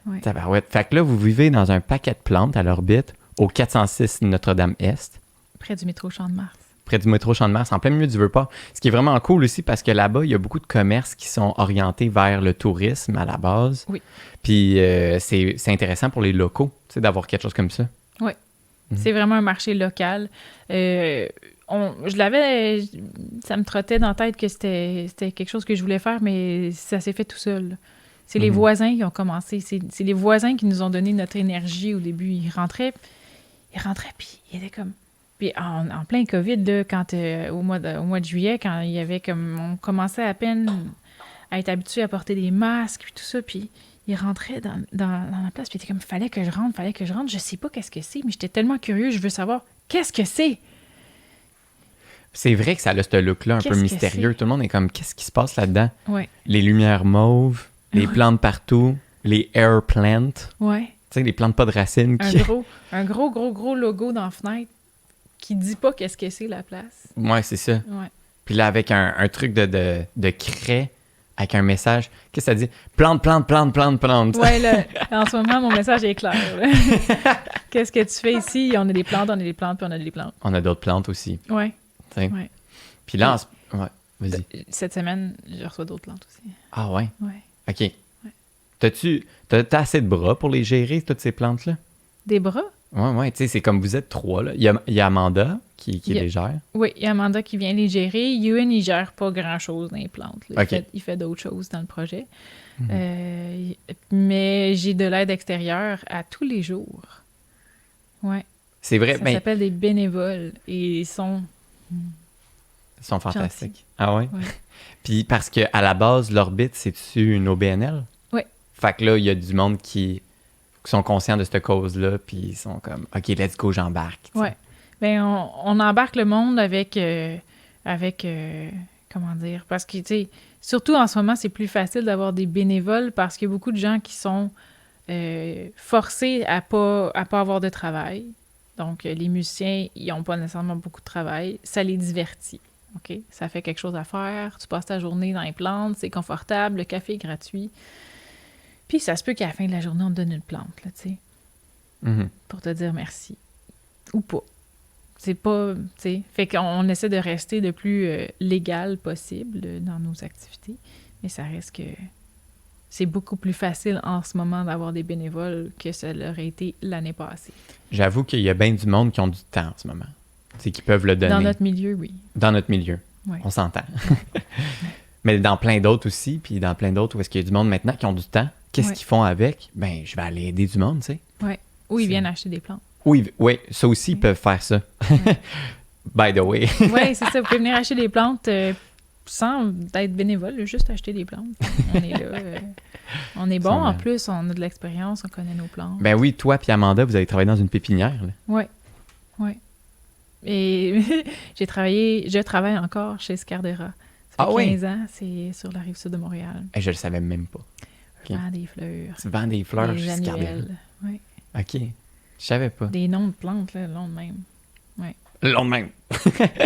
Ouais. Tabarouette. Fait que là, vous vivez dans un paquet de plantes à l'orbite au 406 Notre-Dame-Est, Près du métro Champ-de-Mars. près du métro Champ-de-Mars, en plein milieu du Veux-Pas. Ce qui est vraiment cool aussi parce que là-bas, il y a beaucoup de commerces qui sont orientés vers le tourisme à la base. Oui. Puis c'est intéressant pour les locaux, tu sais, d'avoir quelque chose comme ça. Oui. C'est vraiment un marché local. Ça me trottait dans la tête que c'était quelque chose que je voulais faire, mais ça s'est fait tout seul. C'est les voisins qui ont commencé. C'est les voisins qui nous ont donné notre énergie au début. Ils rentraient, puis ils étaient comme... Puis en plein COVID, là, quand, au mois de juillet, quand il y avait comme... On commençait à peine à être habitué à porter des masques, puis tout ça, puis ils rentraient dans la place, puis ils étaient comme, fallait que je rentre. Je sais pas qu'est-ce que c'est, mais j'étais tellement curieux, je veux savoir qu'est-ce que c'est. C'est vrai que ça a ce look-là un peu Qu'est-ce que mystérieux. c'est? Tout le monde est comme, qu'est-ce qui se passe là-dedans? Ouais, Les lumières mauves, les plantes partout, les air plants, tu ouais. sais, les plantes pas de racines. Un gros logo dans la fenêtre qui dit pas qu'est-ce que c'est la place. Ouais, c'est ça. Ouais. Puis là, avec un truc de craie, avec un message, qu'est-ce que ça dit? Plante. Ouais, là, en ce moment, mon message est clair. là. Qu'est-ce que tu fais ici? On a des plantes, puis on a des plantes. On a d'autres plantes aussi. Ouais. Tu sais. Ouais. Puis là, ouais, vas-y. Cette semaine, je reçois d'autres plantes aussi. Ah ouais? Ouais. OK. T'as assez de bras pour les gérer, toutes ces plantes-là? Des bras? Ouais, tu sais, c'est comme vous êtes trois, là. Il y a Amanda qui les gère. Oui, il y a Amanda qui vient les gérer. Ewan, il gère pas grand-chose dans les plantes. Là. OK. Il fait d'autres choses dans le projet. Mais j'ai de l'aide extérieure à tous les jours. Ouais. C'est vrai, Ça ben, s'appelle des bénévoles. Et ils sont... ils sont fantastiques. Gentils. Ah ouais? Ouais. Puis parce qu'à la base, l'orbite, c'est-tu une OBNL? Oui. Fait que là, il y a du monde qui sont conscients de cette cause-là, puis ils sont comme, OK, let's go, j'embarque. tu sais. Ouais. Ben, on embarque le monde avec comment dire, parce que, tu sais, surtout en ce moment, c'est plus facile d'avoir des bénévoles parce qu'il y a beaucoup de gens qui sont forcés à pas avoir de travail. Donc, les musiciens, ils n'ont pas nécessairement beaucoup de travail. Ça les divertit, OK? Ça fait quelque chose à faire. Tu passes ta journée dans les plantes, c'est confortable, le café est gratuit. Puis, ça se peut qu'à la fin de la journée, on te donne une plante, là, tu sais, Mhm. pour te dire merci. Ou pas. C'est pas, tu sais, fait qu'on essaie de rester le plus légal possible dans nos activités, mais ça reste que c'est beaucoup plus facile en ce moment d'avoir des bénévoles que ça l'aurait été l'année passée. J'avoue qu'il y a bien du monde qui ont du temps en ce moment. Tu sais, qui peuvent le donner. Dans notre milieu, oui. Dans notre milieu. Ouais. On s'entend. Mais dans plein d'autres aussi, puis dans plein d'autres où est-ce qu'il y a du monde maintenant qui ont du temps, qu'est-ce Ouais. qu'ils font avec? Ben, je vais aller aider du monde, tu sais. Ouais. Ou ils C'est- viennent acheter des plantes. Oui, ça aussi, ils peuvent faire ça. By the way. Oui, c'est ça. Vous pouvez venir acheter des plantes sans être bénévole, juste acheter des plantes. On est là. On est bon. Ça, En plus, on a de l'expérience, on connaît nos plantes. Ben oui, toi puis Amanda, vous avez travaillé dans une pépinière, là. Oui, oui. Et je travaille encore chez Scardera. Ça fait Ah oui? 15 ans, c'est sur la rive sud de Montréal. Je le savais même pas. Je vends des fleurs, Tu vends des fleurs des chez Scardera. annuelles, oui. OK. Je savais pas. Des noms de plantes, là, long de même. Le lendemain.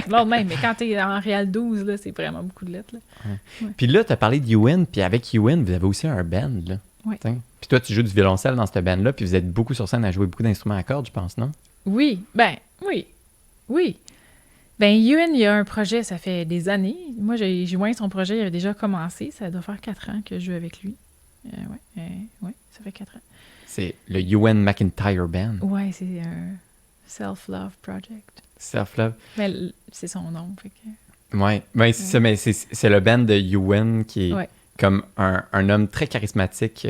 Long de même, mais quand t'es en Réal 12, là, c'est vraiment beaucoup de lettres. Là. Puis là, tu as parlé de Ewan, puis avec Ewan, vous avez aussi un band, là. Ouais. T'sais. Puis toi, tu joues du violoncelle dans ce band-là, puis vous êtes beaucoup sur scène à jouer beaucoup d'instruments à cordes, je pense, non? Oui, oui. Ben, Ewan, il y a un projet, ça fait des années. Moi, j'ai joint son projet, il avait déjà commencé. Ça doit faire 4 ans que je joue avec lui. Ouais, ça fait 4 ans. C'est le Ewan McIntyre Band. Ouais, c'est un self-love project. Self-love. Mais c'est son nom, fait que... Ouais, ben, c'est ça, mais c'est le band de Ewan qui est Ouais. comme un homme très charismatique.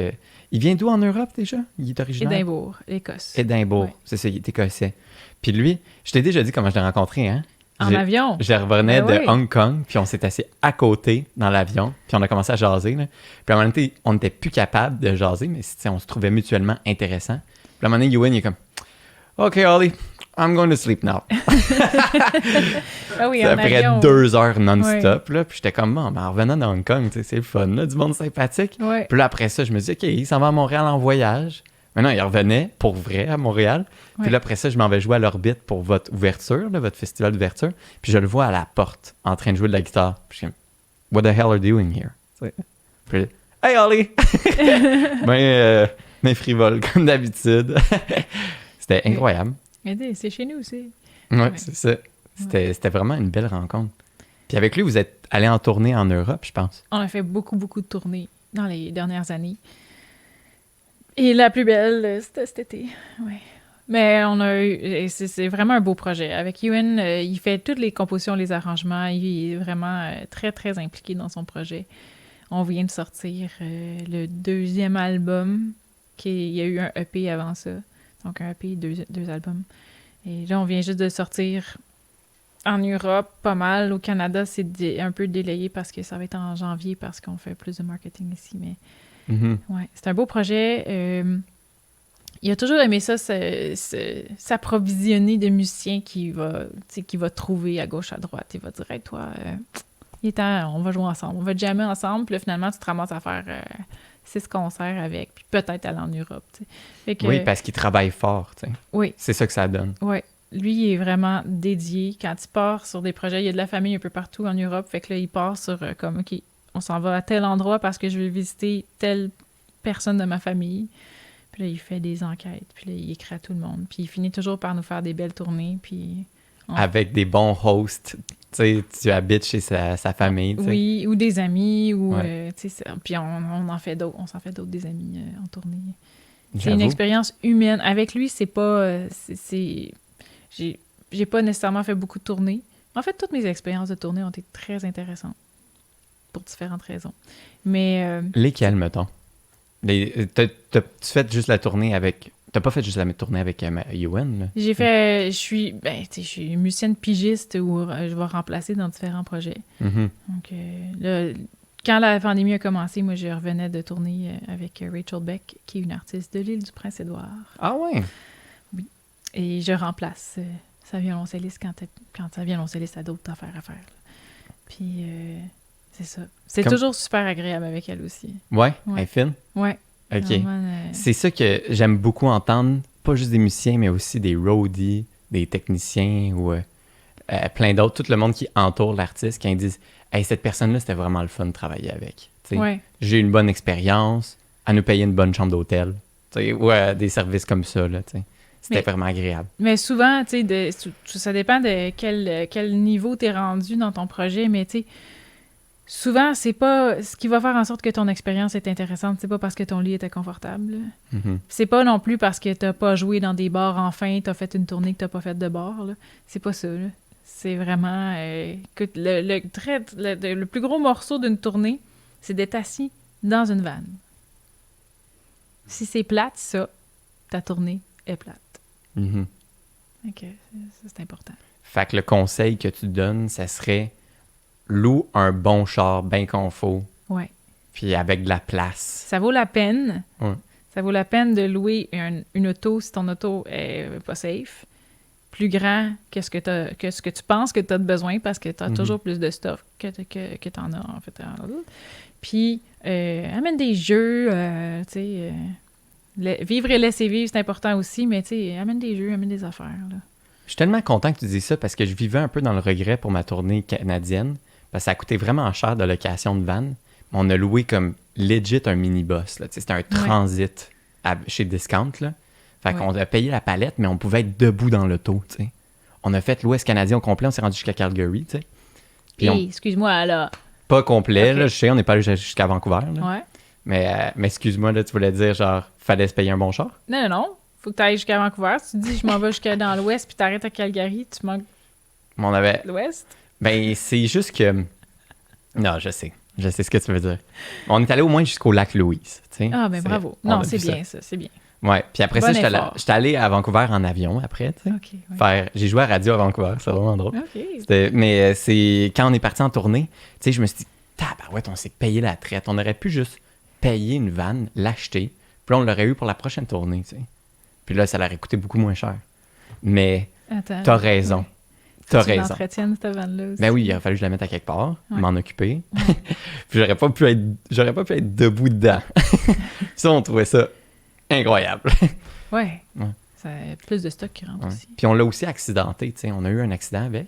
Il vient d'où en Europe déjà? Il est originaire? Édimbourg, Écosse. Édimbourg, Ouais. c'est ça, il est écossais. Puis lui, je t'ai déjà dit comment je l'ai rencontré, hein? En avion. Je revenais Ben de oui. Hong Kong, puis on s'est assis à côté dans l'avion, puis on a commencé à jaser. Là. Puis à un moment donné, on n'était plus capable de jaser, mais tu sais, on se trouvait mutuellement intéressant. Puis à un moment donné, Ewan, il est comme « OK, Ollie, I'm going to sleep now. Ah oui, Ça en après avion. 2 heures non-stop, là, puis j'étais comme, bon, ben, en revenant de Hong Kong, tu sais, c'est le fun, là, du monde sympathique. Ouais. Puis là, après ça, je me dis, OK, il s'en va à Montréal en voyage. Maintenant, il revenait pour vrai à Montréal. Puis Ouais. là, après ça, je m'en vais jouer à l'Orbite pour votre ouverture, là, votre festival d'ouverture. Puis je le vois à la porte, en train de jouer de la guitare. Puis je suis comme, what the hell are you doing here? Tu sais. Puis hey, Ollie! Mais frivole, comme d'habitude. C'était incroyable. Mais c'est chez nous aussi. Ouais, Ouais. c'est ça. C'était vraiment une belle rencontre. Puis avec lui, vous êtes allé en tournée en Europe, je pense. On a fait beaucoup, beaucoup de tournées dans les dernières années. Et la plus belle, c'était cet été. Ouais. Mais on a eu... et c'est vraiment un beau projet. Avec Ewan, il fait toutes les compositions, les arrangements. Il est vraiment très, très impliqué dans son projet. On vient de sortir le 2e album. Il y a eu un EP avant ça. Donc un EP, 2 albums. Et là, on vient juste de sortir en Europe, pas mal. Au Canada, c'est un peu délayé parce que ça va être en janvier parce qu'on fait plus de marketing ici. Mais Mhm. ouais, c'est un beau projet. Il a toujours aimé ça, s'approvisionner de musiciens qu'il va trouver à gauche, à droite. Il va dire, hey, toi, il est temps, on va jouer ensemble. On va jammer ensemble. Puis là, finalement, tu te ramasses à faire 6 concerts avec. Puis peut-être aller en Europe. Tu sais. Fait que, Oui, parce qu'il travaille fort, tu sais. oui. C'est ça que ça donne. Ouais. Lui, il est vraiment dédié. Quand il part sur des projets, il y a de la famille un peu partout en Europe. Fait que là, il part sur comme, OK, on s'en va à tel endroit parce que je vais visiter telle personne de ma famille. Puis là, il fait des enquêtes. Puis là, il écrit à tout le monde. Puis il finit toujours par nous faire des belles tournées. Puis Avec des bons hosts. Tu sais, tu habites chez sa famille, tu sais. oui, ou des amis. Ou, Ouais. tu sais, puis on en fait d'autres. On s'en fait d'autres, des amis en tournée. C'est J'avoue. une expérience humaine. Avec lui, c'est pas... J'ai pas nécessairement fait beaucoup de tournées. En fait, toutes mes expériences de tournée ont été très intéressantes. Pour différentes raisons. Mais... Lesquels, mettons? T'as-tu fait juste la tournée avec... T'as pas fait juste la tournée avec Ewan, là? j'ai fait... Je suis musicienne pigiste où je vais remplacer dans différents projets. Mhm. Donc là, quand la pandémie a commencé, moi, je revenais de tourner avec Rachel Beck, qui est une artiste de l'île du Prince-Édouard. Ah ouais? Et je remplace sa violoncelliste quand sa violoncelliste a d'autres affaires à faire. Là. Puis, c'est ça. C'est toujours super agréable avec elle aussi. Ouais? Ouais. Elle est fine? Ouais. OK. Vraiment, C'est ça que j'aime beaucoup entendre, pas juste des musiciens, mais aussi des roadies, des techniciens ou plein d'autres, tout le monde qui entoure l'artiste, quand ils disent « Hey, cette personne-là, c'était vraiment le fun de travailler avec. » ouais. J'ai eu une bonne expérience, à nous payer une bonne chambre d'hôtel, ou des services comme ça, là, tu sais. C'était vraiment agréable. Mais souvent, tu sais, ça dépend de quel niveau t'es rendu dans ton projet, mais tu sais, souvent, c'est pas ce qui va faire en sorte que ton expérience est intéressante, c'est pas parce que ton lit était confortable. Mhm. C'est pas non plus parce que t'as pas joué dans des bars enfin, t'as fait une tournée que t'as pas faite de bar, là. C'est pas ça, là. C'est vraiment... écoute, le plus gros morceau d'une tournée, c'est d'être assis dans une vanne. Si c'est plate, ça, ta tournée est plate. Mhm. OK, ça, c'est important. Fait que le conseil que tu donnes, ça serait loue un bon char bien confort, Ouais. puis avec de la place. Ça vaut la peine. Ouais. Ça vaut la peine de louer une auto si ton auto est pas safe. Plus grand que ce que tu penses que tu as de besoin parce que tu as toujours plus de stuff que tu en as, en fait. Puis, amène des jeux, tu sais... vivre et laisser vivre, c'est important aussi, mais tu sais, amène des jeux, amène des affaires, là. Je suis tellement content que tu dises ça parce que je vivais un peu dans le regret pour ma tournée canadienne parce que ça a coûté vraiment cher de location de van. On a loué comme legit un minibus, là. Tu sais, c'était un transit chez Discount, là. Fait qu'on a payé la palette, mais on pouvait être debout dans l'auto, tu sais. On a fait l'Ouest canadien au complet, on s'est rendu jusqu'à Calgary, tu sais. Puis excuse-moi, là. Pas complet, Ok. là, je sais, on n'est pas allé jusqu'à Vancouver, là. Ouais. Mais excuse-moi, là, tu voulais dire, genre, fallait se payer un bon char? Non. Faut que tu ailles jusqu'à Vancouver. Si tu dis, je m'en vais jusqu'à dans l'Ouest, puis t'arrêtes à Calgary, tu manques On avait... l'Ouest. Ben, c'est juste que... Non, je sais ce que tu veux dire. On est allé au moins jusqu'au lac Louise, tu sais. Ah, ben C'est- bravo. on Non, a c'est vu ça. bien, ça, c'est bien. Ouais, puis après Bon ça, effort. j'étais allé à Vancouver en avion après, tu sais. OK, ouais. J'ai joué à radio à Vancouver, c'est vraiment drôle. OK. Mais c'est quand on est parti en tournée, tu sais, je me suis dit, tabarouette, on s'est payé la traite. On aurait pu juste payer une vanne, l'acheter, puis là, on l'aurait eu pour la prochaine tournée, tu sais. Puis là, ça l'aurait coûté beaucoup moins cher. Mais Attends. T'as raison. Ouais. T'as Tu raison. l'entretiennes, cette vanne-là aussi. Ben oui, il aurait fallu que je la mette à quelque part, Ouais. m'en occuper. Puis j'aurais pas pu être debout dedans. Ça, on trouvait ça incroyable. Ouais. Ouais. Ça a plus de stock qui rentre Ouais. aussi. Puis on l'a aussi accidenté, tu sais. On a eu un accident avec.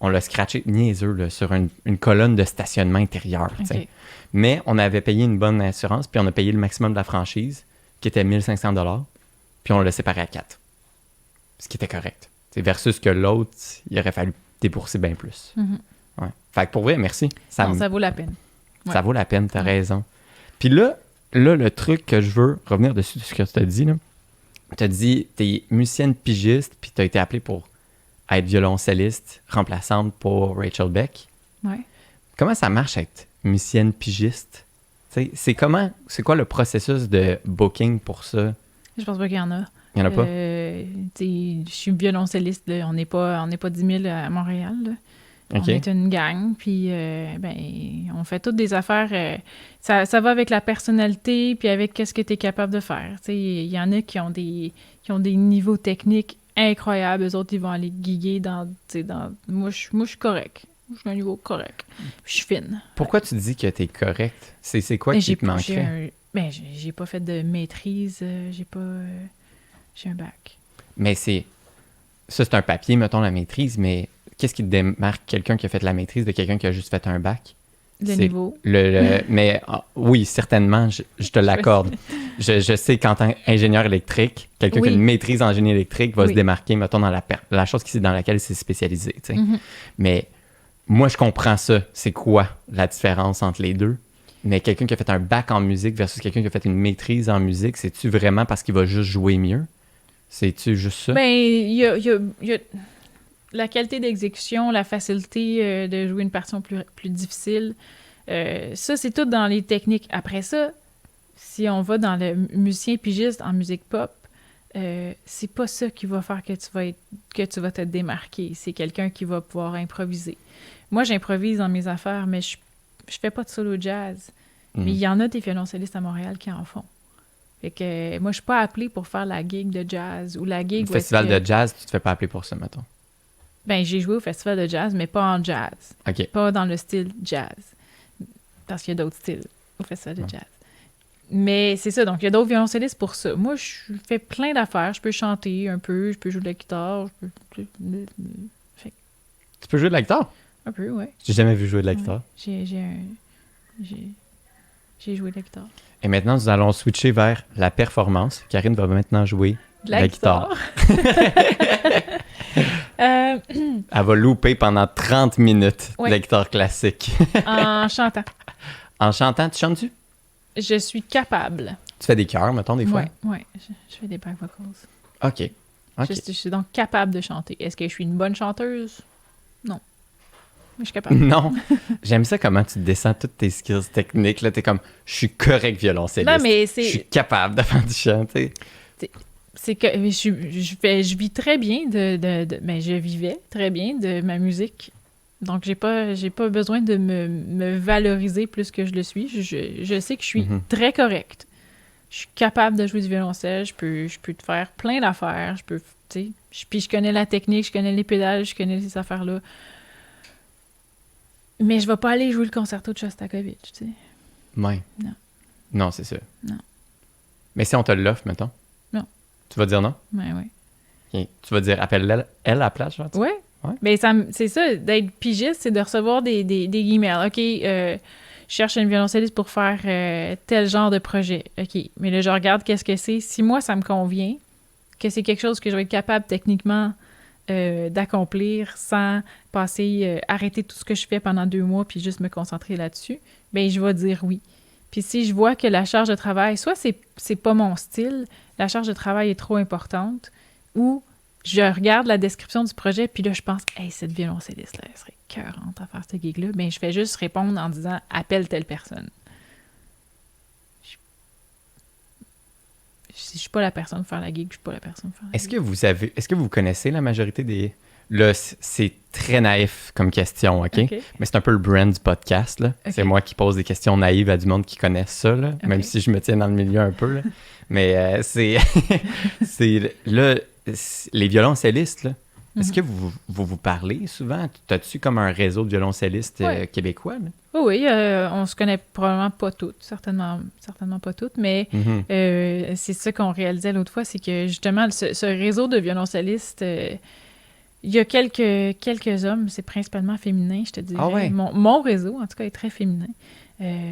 On l'a scratché niaiseux là, sur une colonne de stationnement intérieur, tu sais. OK. Mais on avait payé une bonne assurance, puis on a payé le maximum de la franchise, qui était 1500 $, puis on l'a séparé à 4. Ce qui était correct. T'sais, versus que l'autre, il aurait fallu débourser bien plus. Mhm. Ouais. Fait que pour vrai, merci. Non, ça vaut la peine. Ça vaut la peine, t'as raison. Puis là, le truc que je veux revenir dessus de ce que tu as dit, là. Tu as dit, t'es musicienne pigiste, puis tu as été appelée pour être violoncelliste remplaçante pour Rachel Beck. Ouais. Comment ça marche être musicienne pigiste? T'sais, c'est quoi le processus de booking pour ça? Je pense pas qu'il y en a. Il n'y en a pas? Je suis violoncelliste, là. On n'est pas 10 000 à Montréal, là. OK. On est une gang, puis on fait toutes des affaires. Ça va avec la personnalité, puis avec qu'est-ce que tu es capable de faire. Il y en a qui ont des niveaux techniques incroyables. Eux autres, ils vont aller giguer dans... Moi, je suis correct. Je suis à un niveau correct. Puis je suis fine. Pourquoi tu dis que t'es correct? C'est quoi Mais qui te manquerait? J'ai pas fait de maîtrise. J'ai un bac. Mais ça, c'est un papier, mettons, la maîtrise, mais qu'est-ce qui te démarque quelqu'un qui a fait la maîtrise de quelqu'un qui a juste fait un bac? Le C'est niveau. Mais oui, certainement, je te l'accorde. Je sais qu'en tant qu'ingénieur électrique, quelqu'un qui a Oui. une maîtrise en génie électrique va Oui. se démarquer, mettons, dans la chose dans laquelle il s'est spécialisé. Tu sais. Mhm. Mais moi, je comprends ça. C'est quoi la différence entre les deux? Mais quelqu'un qui a fait un bac en musique versus quelqu'un qui a fait une maîtrise en musique, c'est-tu vraiment parce qu'il va juste jouer mieux? C'est-tu juste ça? Ben, il y a la qualité d'exécution, la facilité de jouer une partition plus difficile. Ça, c'est tout dans les techniques. Après ça, si on va dans le musicien pigiste en musique pop, c'est pas ça qui va faire que tu vas te démarquer. C'est quelqu'un qui va pouvoir improviser. Moi, j'improvise dans mes affaires, mais je fais pas de solo jazz. Mhm. Mais il y en a des violoncellistes à Montréal qui en font. Fait que moi, je suis pas appelée pour faire la gig de jazz ou la gig... Le festival de jazz, tu te fais pas appeler pour ça, mettons. Ben, j'ai joué au festival de jazz, mais pas en jazz. OK. Pas dans le style jazz. Parce qu'il y a d'autres styles au festival de jazz. Mais c'est ça, donc il y a d'autres violoncellistes pour ça. Moi, je fais plein d'affaires. Je peux chanter un peu, je peux jouer de la guitare, Tu peux jouer de la guitare? un peu, ouais. J'ai jamais vu jouer de la Ouais. guitare. J'ai joué de la guitare. Et maintenant, nous allons switcher vers la performance. Karine va maintenant jouer De la guitare. Elle va louper pendant 30 minutes de Ouais. la guitare classique. En chantant. En chantant, tu chantes-tu? Je suis capable. Tu fais des chœurs, mettons, des fois? Ouais. Je fais des back vocals. OK. OK. Je suis donc capable de chanter. Est-ce que je suis une bonne chanteuse? Non. Mais je suis capable. Non. J'aime ça comment tu descends toutes tes skills techniques. Là, t'es comme, je suis correct violoncelliste. Non, mais Je suis c'est... capable de faire du chant, tu sais. C'est que je vis très bien ben, je vivais très bien de ma musique. Donc, j'ai pas besoin de me valoriser plus que je le suis. Je sais que je suis Mhm. très correcte. Je suis capable de jouer du violoncelle. Je peux te faire plein d'affaires. Puis je connais la technique, je connais les pédales, je connais ces affaires-là. Mais je vais pas aller jouer le concerto de Shostakovich, tu sais. Ouais. Non. Non, c'est sûr. Non. Mais si on te l'offre, mettons? Non. Tu vas dire non? Ouais. OK. Tu vas dire, appelle-elle à la place, genre? Ouais. Ouais. Ben, c'est ça, d'être pigiste, c'est de recevoir des emails. OK, je cherche une violoncelliste pour faire tel genre de projet. OK, mais là, je regarde qu'est-ce que c'est. Si moi, ça me convient, que c'est quelque chose que je vais être capable techniquement d'accomplir sans arrêter tout ce que je fais pendant 2 mois puis juste me concentrer là-dessus, ben je vais dire oui. Puis si je vois que la charge de travail, soit c'est pas mon style, la charge de travail est trop importante, ou je regarde la description du projet, puis là, je pense, hey, cette violoncelliste-là, elle serait écœurante à faire ce gig-là. Bien, je fais juste répondre en disant, appelle telle personne. Si je suis pas la personne pour faire la gig, je suis pas la personne pour faire la Est-ce gig. que vous connaissez la majorité des... Là, c'est très naïf comme question, OK? OK. Mais c'est un peu le brand du podcast, là. OK. C'est moi qui pose des questions naïves à du monde qui connaît ça, là. OK. Même si je me tiens dans le milieu un peu, là. Mais c'est... c'est... Là, les violoncellistes, là, Est-ce que vous parlez souvent? T'as-tu comme un réseau de violoncellistes québécois? Là? Oui, on se connaît probablement pas toutes, certainement pas toutes, mais c'est ça qu'on réalisait l'autre fois, c'est que justement, ce réseau de violoncellistes, il y a quelques hommes, c'est principalement féminin, je te dirais. Ah ouais? Mon réseau, en tout cas, est très féminin.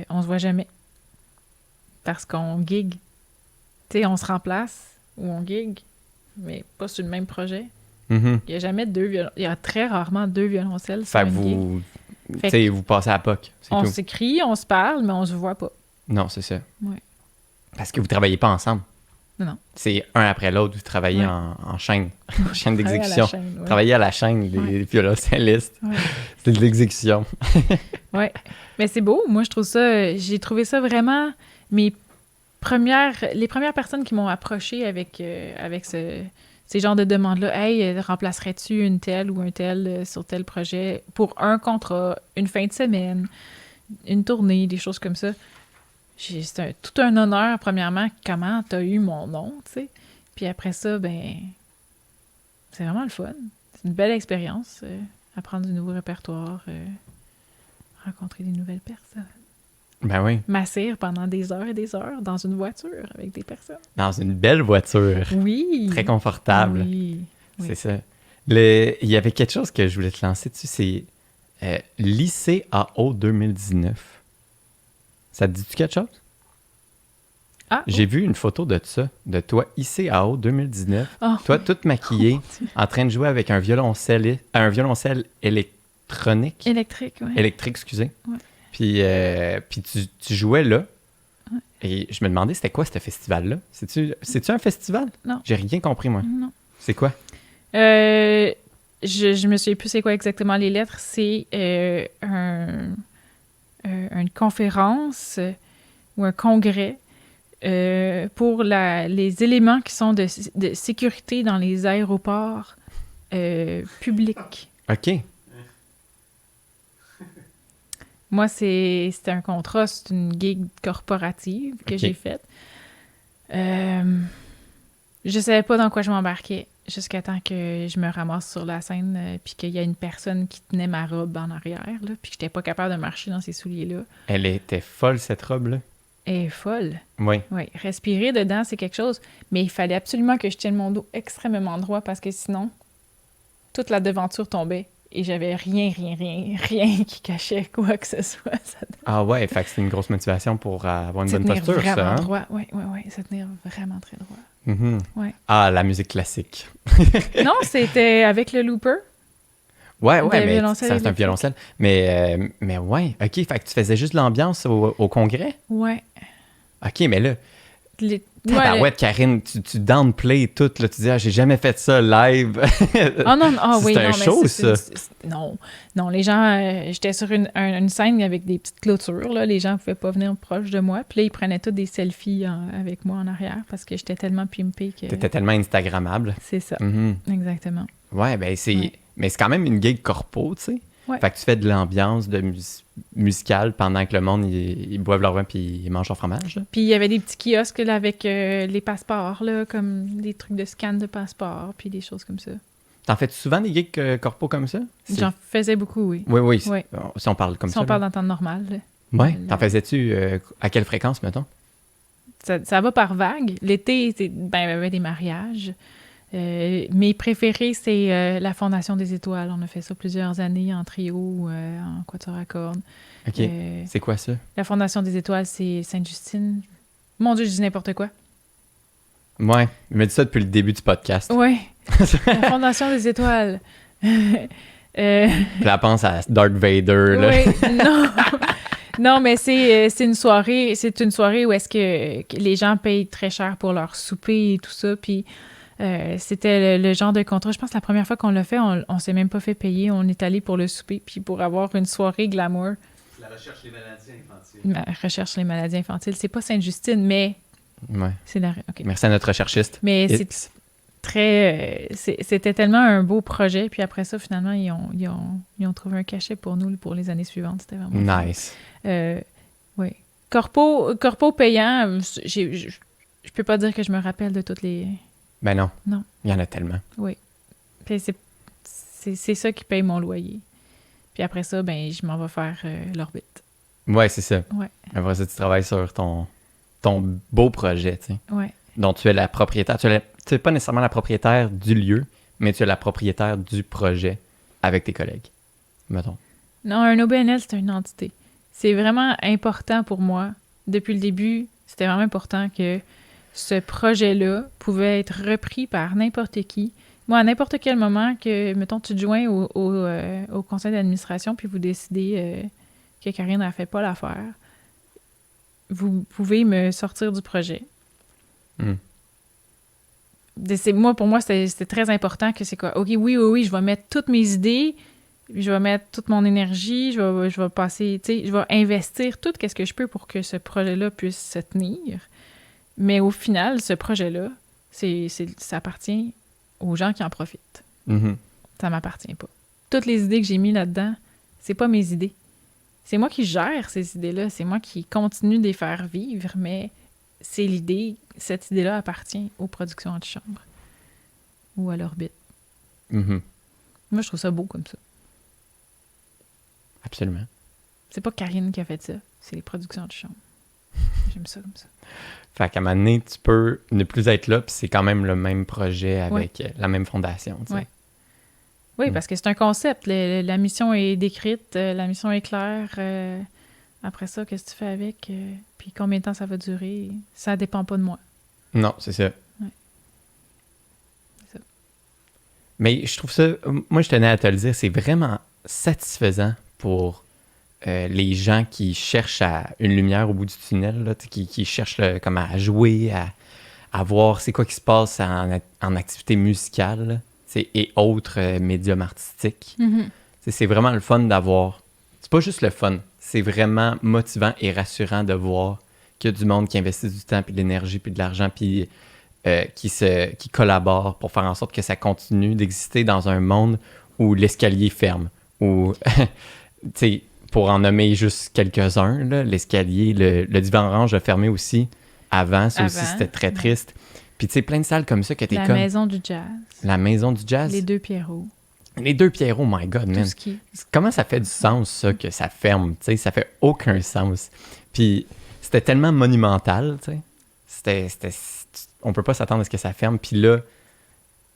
On se voit jamais parce qu'on gig. Tu sais, on se remplace ou on gig, mais pas sur le même projet. Il y a jamais il y a très rarement 2 violoncelles sur un gig. Tu sais, vous passez à POC, c'est on tout. s'écrit, on se parle, mais on se voit pas. Non, c'est ça. Ouais. Parce que vous travaillez pas ensemble. Non. C'est un après l'autre, vous travaillez en chaîne, chaîne d'exécution. Ouais. Travaillez à la chaîne des violoncellistes. Ouais. C'est de l'exécution. Oui, mais c'est beau. Moi, j'ai trouvé ça vraiment... les premières personnes qui m'ont approché avec ces genres de demandes-là, « Hey, remplacerais-tu une telle ou un tel sur tel projet pour un contrat, une fin de semaine, une tournée, des choses comme ça. » C'est tout un honneur, premièrement, comment t'as eu mon nom, tu sais. Puis après ça, c'est vraiment le fun. C'est une belle expérience, apprendre du nouveau répertoire, rencontrer des nouvelles personnes. Ben oui. M'asseoir pendant des heures et des heures dans une voiture avec des personnes. Dans une belle voiture. Oui. Très confortable. Oui. C'est ça. Il y avait quelque chose que je voulais te lancer dessus, c'est l'ICAO 2019. Ça te dit-tu quelque chose? Ah, J'ai vu une photo de ça, de toi, ICAO 2019. Oh, toi, toute maquillée, en train de jouer avec un violoncelle électronique. Électrique, oui. Électrique, excusez. Ouais. Puis tu jouais là. Ouais. Et je me demandais, c'était quoi ce festival-là? C'est-tu un festival? Non. J'ai rien compris, moi. Non. C'est quoi? Je me souviens plus c'est quoi exactement les lettres. C'est une conférence ou un congrès pour les éléments qui sont de sécurité dans les aéroports publics. OK. Moi, c'était un contrat, c'est une gig corporative que j'ai faite. Je savais pas dans quoi je m'embarquais jusqu'à temps que je me ramasse sur la scène puis qu'il y a une personne qui tenait ma robe en arrière, là, puis que j'étais pas capable de marcher dans ces souliers-là. Elle était folle, cette robe-là? Elle est folle. Oui. Oui. Respirer dedans, c'est quelque chose, mais il fallait absolument que je tienne mon dos extrêmement droit parce que sinon, toute la devanture tombait. Et j'avais rien qui cachait quoi que ce soit. Ah ouais, fait que c'est une grosse motivation pour avoir une bonne posture, ça. Se tenir vraiment droit. Oui, se tenir vraiment très droit. Mm-hmm. Ouais. Ah, la musique classique. Non, c'était avec le looper. Ouais, mais c'est un violoncelle. Mais ouais, OK, fait que tu faisais juste l'ambiance au congrès? Ouais. OK, mais là... Karine, tu downplay tout, là, tu dis « Ah, j'ai jamais fait ça live. » Oh non, oui, c'est un show, ça. Non, les gens... j'étais sur une scène avec des petites clôtures, là, les gens ne pouvaient pas venir proche de moi, puis là, ils prenaient tous des selfies avec moi en arrière parce que j'étais tellement pimpée que... T'étais tellement instagrammable. C'est ça, exactement. Ouais, mais c'est quand même une gig corpo, tu sais. Ouais. Fait que tu fais de l'ambiance musicale pendant que le monde, ils boivent leur vin puis ils mangent leur fromage. Là. Puis il y avait des petits kiosques là, avec les passeports, là, comme des trucs de scan de passeport, puis des choses comme ça. T'en fais souvent des gigs corpo comme ça? J'en faisais beaucoup, oui. Oui. Si on parle comme ça. Si on parle en temps normal. Oui. T'en faisais-tu à quelle fréquence, mettons? Ça va par vague. L'été, il y avait des mariages. Mes préférés, c'est la Fondation des Étoiles. On a fait ça plusieurs années en trio, en quatuor à cordes. OK. C'est quoi ça? La Fondation des Étoiles, c'est Sainte-Justine. Mon Dieu, je dis n'importe quoi. Ouais, il m'a dit ça depuis le début du podcast. Oui. La Fondation des Étoiles. Puis elle pense à Darth Vader, là. Oui, non. Non, mais c'est une soirée où est-ce que les gens payent très cher pour leur souper et tout ça, puis c'était le genre de contrat. Je pense que la première fois qu'on l'a fait, on s'est même pas fait payer. On est allé pour le souper, puis pour avoir une soirée glamour. La recherche des maladies infantiles. La recherche les maladies infantiles. C'est pas Sainte-Justine, mais... Ouais. C'est okay. Merci à notre recherchiste. Mais c'est très... c'était tellement un beau projet. Puis après ça, finalement, ils ont trouvé un cachet pour nous pour les années suivantes. C'était vraiment nice. Oui. Corpo payant, je peux pas dire que je me rappelle de toutes les... Ben non. Non. Il y en a tellement. Oui. Puis c'est ça qui paye mon loyer. Puis après ça, ben je m'en vais faire l'orbite. Ouais, c'est ça. Ouais. Après ça, tu travailles sur ton beau projet, tu sais, Ouais. dont tu es la propriétaire. Tu es pas nécessairement la propriétaire du lieu, mais tu es la propriétaire du projet avec tes collègues, mettons. Non, un OBNL, c'est une entité. C'est vraiment important pour moi. Depuis le début, c'était vraiment important que ce projet-là pouvait être repris par n'importe qui. Moi, à n'importe quel moment que, mettons, tu te joins au conseil d'administration puis vous décidez que Karine n'a fait pas l'affaire, vous pouvez me sortir du projet. Pour moi, c'était très important que c'est quoi? OK, oui, je vais mettre toutes mes idées, je vais mettre toute mon énergie, je vais passer, tu sais, je vais investir tout ce que je peux pour que ce projet-là puisse se tenir. Mais au final, ce projet-là, ça appartient aux gens qui en profitent. Mm-hmm. Ça m'appartient pas. Toutes les idées que j'ai mis là-dedans, c'est pas mes idées. C'est moi qui gère ces idées-là, c'est moi qui continue de les faire vivre, mais cette idée-là appartient aux productions Antichambre ou à l'orbite. Mm-hmm. Moi, je trouve ça beau comme ça. Absolument. C'est pas Karine qui a fait ça, c'est les productions Antichambre. J'aime ça comme ça. Fait qu'à un moment donné, tu peux ne plus être là, puis c'est quand même le même projet avec la même fondation, tu sais. Ouais. Oui, parce que c'est un concept. La mission est décrite, la mission est claire. Après ça, qu'est-ce que tu fais avec? Puis combien de temps ça va durer? Ça dépend pas de moi. Non, c'est ça. Ouais. C'est ça. Mais je trouve ça... Moi, je tenais à te le dire, c'est vraiment satisfaisant pour les gens qui cherchent une lumière au bout du tunnel, là, qui cherchent comme à jouer, à voir c'est quoi qui se passe en activité musicale, là, et autres médiums artistiques. Mm-hmm. C'est vraiment le fun d'avoir... C'est pas juste le fun, c'est vraiment motivant et rassurant de voir qu'il y a du monde qui investit du temps, puis de l'énergie, puis de l'argent, puis qui collabore pour faire en sorte que ça continue d'exister dans un monde où l'escalier ferme, où, tu sais, pour en nommer juste quelques-uns, là, l'escalier, le divan orange a fermé aussi avant, ça aussi c'était très triste. Puis tu sais, plein de salles comme ça que t'es comme... La maison du jazz. La maison du jazz. Les deux Pierrot. Les deux Pierrot, my God, man. Comment ça fait du sens, ça, que ça ferme, tu sais? Ça fait aucun sens. Puis c'était tellement monumental, tu sais. On peut pas s'attendre à ce que ça ferme. Puis là,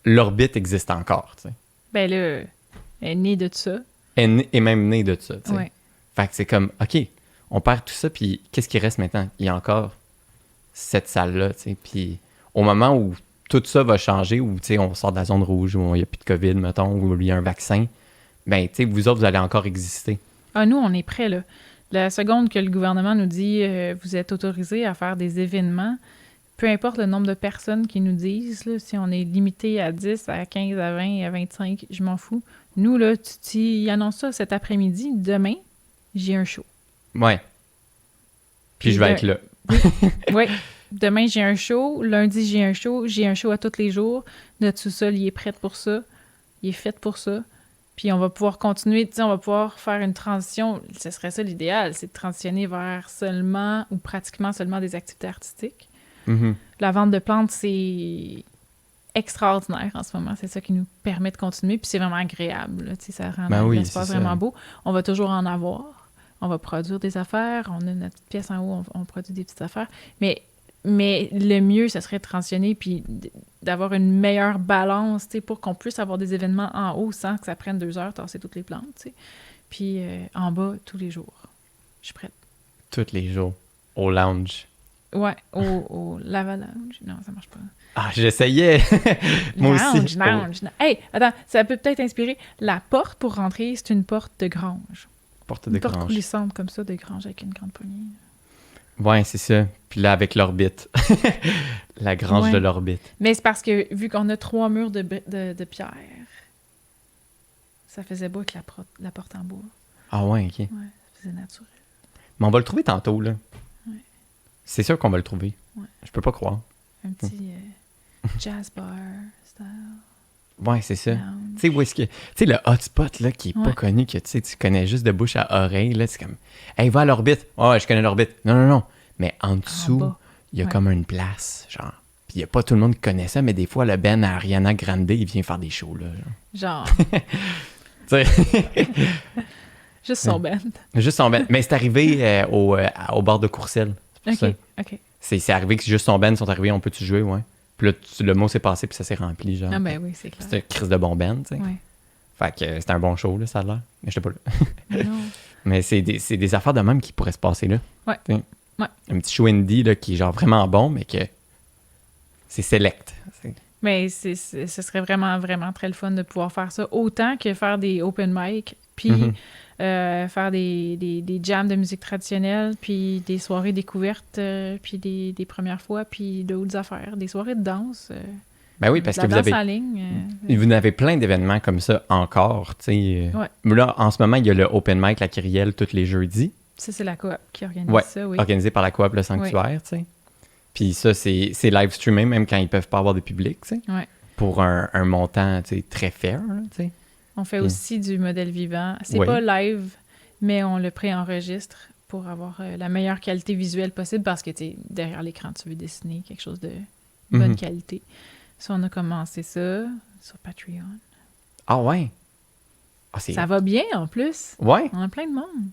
l'orbite existe encore, tu sais. Ben là, elle est née de ça. Elle est même née de ça, tu sais. Ouais. Fait que c'est comme, OK, on perd tout ça, puis qu'est-ce qui reste maintenant? Il y a encore cette salle-là, tu sais. Puis au moment où tout ça va changer, où, tu sais, on sort de la zone rouge, où il n'y a plus de COVID, mettons, où il y a un vaccin, ben, tu sais, vous autres, vous allez encore exister. Ah, nous, on est prêts, là. La seconde que le gouvernement nous dit vous êtes autorisés à faire des événements, peu importe le nombre de personnes qui nous disent, là, si on est limité à 10, à 15, à 20, à 25, je m'en fous. Nous, là, ils annoncent ça cet après-midi. Demain, j'ai un show. Ouais. Puis je vais être là. Oui. Demain, j'ai un show. Lundi, j'ai un show. J'ai un show à tous les jours. Notre sous-sol, il est prêt pour ça. Il est fait pour ça. Puis on va pouvoir continuer, tu sais, on va pouvoir faire une transition. Ce serait ça l'idéal, c'est de transitionner vers seulement ou pratiquement seulement des activités artistiques. Mm-hmm. La vente de plantes, c'est extraordinaire en ce moment. C'est ça qui nous permet de continuer. Puis c'est vraiment agréable. Là, tu sais, ça rend l'espace vraiment beau. On va toujours en avoir. On va produire des affaires. On a notre petite pièce en haut, on produit des petites affaires. Mais le mieux, ça serait de transitionner puis d'avoir une meilleure balance, tu sais, pour qu'on puisse avoir des événements en haut sans que ça prenne 2 heures tasser toutes les plantes, tu sais. Puis en bas, tous les jours. Je suis prête. Tous les jours. Au lounge. Ouais, au Lava Lounge. Non, ça marche pas. Ah, j'essayais! Moi aussi. Lounge. Hey, attends, ça peut peut-être inspirer. La porte pour rentrer, c'est une porte de grange. Porte de grange. Porte coulissante comme ça, de grange avec une grande poignée. Ouais, c'est ça. Puis là, avec l'orbite. La grange de l'orbite. Mais c'est parce que, vu qu'on a 3 murs de pierre, ça faisait beau avec la porte en bois. Ah ouais, OK. Ouais, ça faisait naturel. Mais on va le trouver tantôt, là. Ouais. C'est sûr qu'on va le trouver. Ouais. Je peux pas croire. Un petit jazz bar style. Ouais, c'est ça. Tu sais, où est-ce que... Tu sais, le hotspot, là, qui est pas connu, que tu connais juste de bouche à oreille, là, c'est comme... Hey, va à l'orbite. Ouais, je connais l'orbite. Non. Mais en dessous, il y a comme une place, genre. Puis il n'y a pas tout le monde qui connaît ça, mais des fois, le Ben à Ariana Grande, il vient faire des shows, là. Genre. Tu sais, Juste son band. juste son Ben. Mais c'est arrivé au bord de Courcelles. C'est pour OK, ça. OK. C'est arrivé que juste son Ben sont arrivés, on peut-tu jouer, ouais. Puis là, le mot s'est passé, puis ça s'est rempli, genre. Ah ben oui, c'est clair. C'était un crise de bon Ben, tu sais. Ouais. Fait que c'était un bon show, là, ça a l'air. Mais j'étais pas là. Non. Mais c'est des affaires de même qui pourraient se passer là. Ouais. T'sais. Ouais. Un petit show indie là, qui est genre vraiment bon, mais que c'est select. Mais ce serait vraiment, vraiment très le fun de pouvoir faire ça, autant que faire des open mic, puis Mhm. faire des jams de musique traditionnelle, puis des soirées découvertes, puis des premières fois, puis d'autres affaires, des soirées de danse, Ben oui, parce de que la vous danse avez, en ligne. vous avez plein d'événements comme ça encore. T'sais. Ouais. Mais là, en ce moment, il y a le Open Mic, la Kyrielle, tous les jeudis, Ça, c'est la coop qui organise Ouais. ça, oui. organisé par la Coop Le Sanctuaire. T'sais. Puis ça, c'est live streamé, même quand ils peuvent pas avoir de public, t'sais, Ouais. pour un montant t'sais, très fair. Là, t'sais. On fait Mm. aussi du modèle vivant. C'est Oui. pas live, mais on le préenregistre pour avoir la meilleure qualité visuelle possible parce que, tu sais, derrière l'écran, tu veux dessiner quelque chose de bonne Mhm. qualité. Ça, on a commencé ça sur Patreon. Ah ouais? Ah, c'est... Ça va bien, en plus. Ouais, On a plein de monde.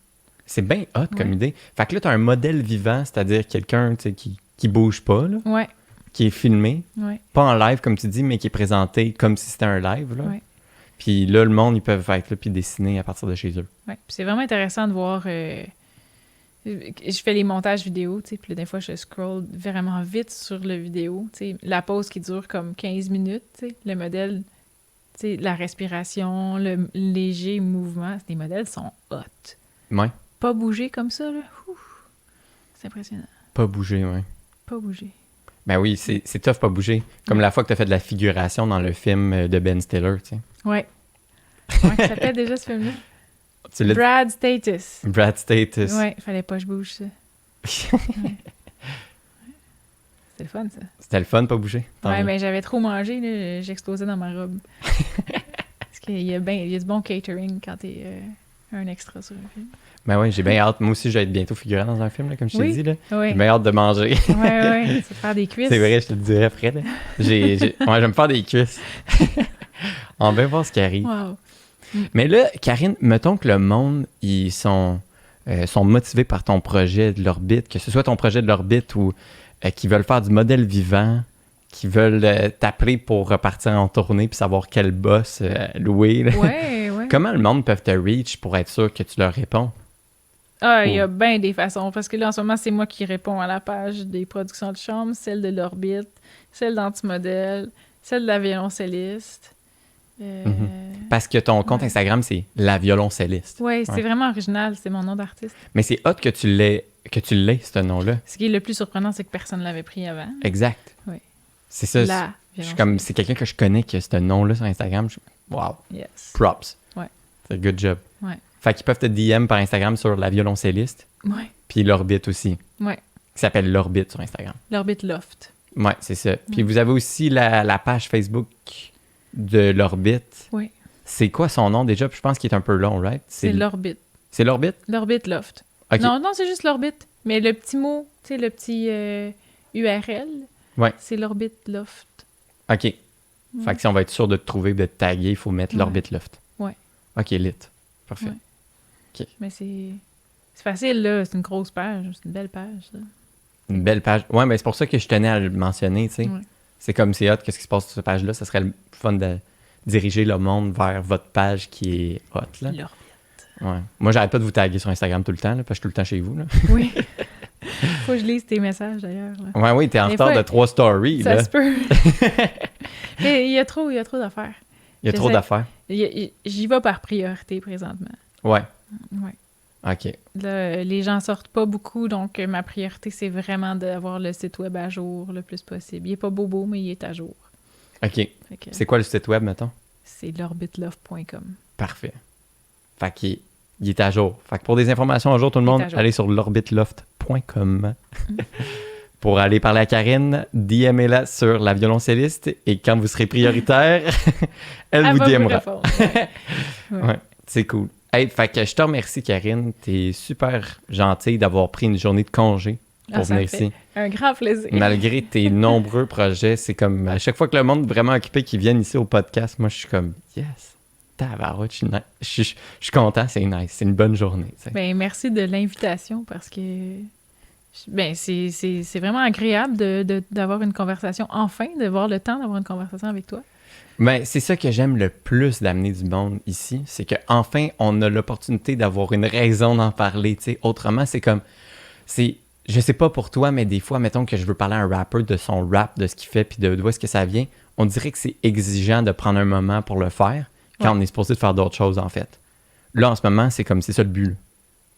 c'est bien hot comme Ouais. idée. Fait que là, t'as un modèle vivant, c'est-à-dire quelqu'un t'sais, qui bouge pas, là, Ouais, qui est filmé, ouais, pas en live comme tu dis, mais qui est présenté comme si c'était un live. Là. ouais. Puis là, le monde, ils peuvent être là puis dessiner à partir de chez eux. Ouais. Puis c'est vraiment intéressant de voir. Je fais les montages vidéo, tu sais, puis là, des fois, je scroll vraiment vite sur le vidéo. Tu sais, la pause qui dure comme 15 minutes, tu sais, le modèle, tu sais, la respiration, le léger mouvement. Les modèles sont hot. Ouais, Pas bouger comme ça, là. Ouf. C'est impressionnant. pas bouger, ouais. Pas bouger. Ben oui, c'est tough pas bouger. Comme la fois que t'as fait de la figuration dans le film de Ben Stiller, tu sais. Ouais. Comment ça s'appelle déjà ce film-là? Tu l'as Brad Status. Brad Status. Ouais, fallait pas que je bouge ça. Ouais. C'est le fun, ça. C'était le fun pas bouger. Tant Ouais, mieux. mais j'avais trop mangé, là, j'explosais dans ma robe. Parce qu'il y a du bon catering quand t'es un extra sur un film. Ben ouais, j'ai bien hâte. Moi aussi, je vais être bientôt figurant dans un film, là, comme je t'ai Oui. dit. Là. Ouais, J'ai bien hâte de manger. ouais, c'est faire des cuisses. C'est vrai, je te le dirai après. Là. Ouais, je vais me faire des cuisses. On va bien voir ce qui arrive. Wow. Mais là, Karine, mettons que le monde, ils sont motivés par ton projet de l'orbite, que ce soit ton projet de l'orbite ou qui veulent faire du modèle vivant, qui veulent t'appeler pour repartir en tournée puis savoir quel boss louer. Là. Ouais, ouais. Comment le monde peut te reach pour être sûr que tu leur réponds? Ah, il y a bien des façons. Parce que là, en ce moment, c'est moi qui réponds à la page des productions de chambre, celle de l'orbite, celle d'Antimodèle, celle de la violoncelliste. Parce que ton compte Instagram, c'est la violoncelliste. Ouais, c'est Ouais. vraiment original. C'est mon nom d'artiste. Mais c'est hot que tu l'aies, ce nom-là. Ce qui est le plus surprenant, c'est que personne ne l'avait pris avant. Exact. Oui. C'est ça. La Je suis comme, c'est quelqu'un que je connais qui a ce nom-là sur Instagram. Wow. Yes. Props. Ouais. C'est un good job. Ouais. Fait qu'ils peuvent te DM par Instagram sur la violoncelliste, Ouais. puis l'orbite aussi, Ouais. qui s'appelle l'orbite sur Instagram. L'orbite Loft. Ouais, c'est ça. Puis vous avez aussi la page Facebook de l'orbite. Oui. C'est quoi son nom déjà? Puis je pense qu'il est un peu long, right? C'est l'orbite. C'est l'orbite? L'orbite Loft. OK. Non, c'est juste l'orbite. Mais le petit mot, tu sais, le petit URL, Ouais. c'est l'orbite Loft. OK. Fait que si on va être sûr de te trouver, de te taguer, il faut mettre Ouais. l'orbite loft. Ouais. OK, lit. Parfait. Ouais. Mais c'est facile, là. C'est une grosse page. C'est une belle page, ça. Une belle page. Ouais, mais c'est pour ça que je tenais à le mentionner, tu sais. Ouais. C'est comme c'est hot, qu'est-ce qui se passe sur cette page-là. Ça serait le fun de diriger le monde vers votre page qui est hot, là. L'orbite. Ouais. Moi, j'arrête pas de vous taguer sur Instagram tout le temps, là, parce que je suis tout le temps chez vous, là. Oui. Faut que je lise tes messages, d'ailleurs. Là. Ouais, oui, t'es en Des retard fois, de 3 stories, Ça là. se peut. Mais il y a trop d'affaires. Il y a trop j'essaie- d'affaires. J'y vais par priorité présentement. Ouais. Ouais. OK. Là, les gens sortent pas beaucoup, donc ma priorité, c'est vraiment d'avoir le site web à jour le plus possible. Il est pas beau, mais il est à jour. OK. Fait que C'est quoi le site web, mettons? c'est l'orbitelove.com. Parfait. Fait qu'il il est à jour. Fait que pour des informations à jour, tout le Il est monde, à jour. allez sur l'orbitloft.com. Pour aller parler à Karine, DMez-la sur la violoncelliste et quand vous serez prioritaire, elle vous va vous DMera. répondre. Ouais. Ouais, c'est cool. Hey, fait que je te remercie, Karine. T'es super gentille d'avoir pris une journée de congé pour venir ici. Un grand plaisir. Malgré tes nombreux projets, c'est comme à chaque fois que le monde est vraiment occupé qui viennent ici au podcast, moi je suis comme yes, tabarouette, je suis content, c'est nice, c'est une bonne journée. T'sais. Ben, merci de l'invitation parce que ben, c'est vraiment agréable d'avoir une conversation, enfin, de voir le temps d'avoir une conversation avec toi. Ben, c'est ça que j'aime le plus d'amener du monde ici, c'est qu'enfin, on a l'opportunité d'avoir une raison d'en parler, tu sais. Autrement, c'est comme, je sais pas pour toi, mais des fois, mettons que je veux parler à un rapper de son rap, de ce qu'il fait, puis d'où est-ce que ça vient, on dirait que c'est exigeant de prendre un moment pour le faire, quand on est supposé de faire d'autres choses, en fait. Là, en ce moment, c'est comme, c'est ça le but.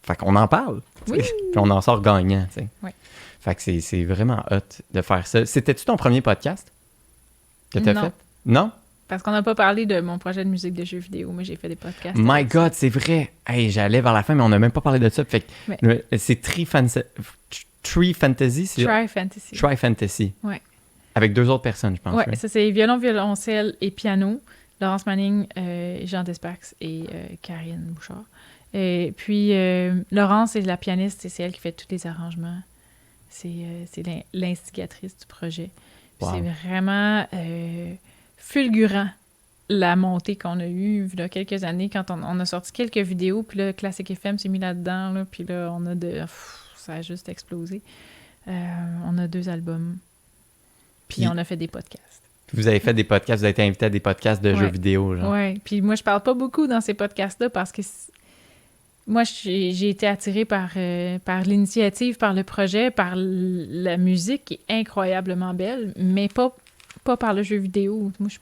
Fait qu'on en parle, oui. Puis on en sort gagnant, tu sais. Oui. Fait que c'est vraiment hot de faire ça. C'était-tu ton premier podcast que t'as fait? Non? Parce qu'on n'a pas parlé de mon projet de musique de jeux vidéo. Moi, j'ai fait des podcasts. My God, c'est vrai. Hey, j'allais vers la fin, mais on n'a même pas parlé de ça. Fait que c'est Tree Fantasy. Try Fantasy. Try Fantasy. Ouais. Avec 2 autres personnes, je pense. Ouais, ça c'est violon, violoncelle et piano. Laurence Manning, Jean Despax et Karine Bouchard. Et puis, Laurence est la pianiste et c'est elle qui fait tous les arrangements. C'est l'instigatrice du projet. Wow. C'est vraiment fulgurant, la montée qu'on a eue il y a quelques années quand on a sorti quelques vidéos, puis là, Classic FM s'est mis là-dedans, là, puis là, on a ça a juste explosé. On a 2 albums, puis on a fait des podcasts. Vous avez fait des podcasts, vous avez été invité à des podcasts de jeux vidéo, genre. Oui, puis moi, je parle pas beaucoup dans ces podcasts-là parce que moi, j'ai été attirée par l'initiative, par le projet, par la musique qui est incroyablement belle, mais pas par le jeu vidéo. Moi, je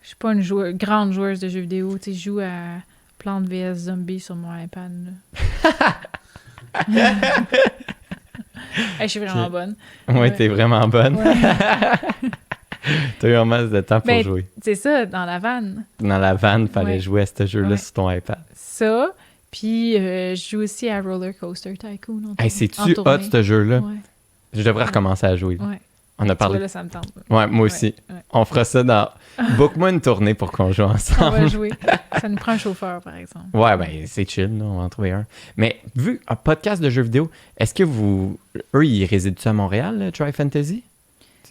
suis pas une grande joueuse de jeux vidéo. Tu sais, je joue à Plants vs Zombies sur mon iPad. Je suis vraiment bonne. Oui, t'es vraiment bonne. Ouais. T'as eu un masse de temps pour jouer. C'est ça, dans la vanne. Dans la vanne, fallait jouer à ce jeu-là sur ton iPad. Ça, puis je joue aussi à Roller Coaster Tycoon. Hey, c'est-tu hot, ce jeu-là? Ouais. Je devrais recommencer à jouer. Ouais. On a parlé. Là, ça me tente. Ouais, moi aussi. Ouais. On fera ça dans... Book-moi une tournée pour qu'on joue ensemble. On va jouer. Ça nous prend un chauffeur, par exemple. Ouais, ben c'est chill, là, on va en trouver un. Mais vu un podcast de jeux vidéo, est-ce que eux, ils résident-tu à Montréal, Try Fantasy?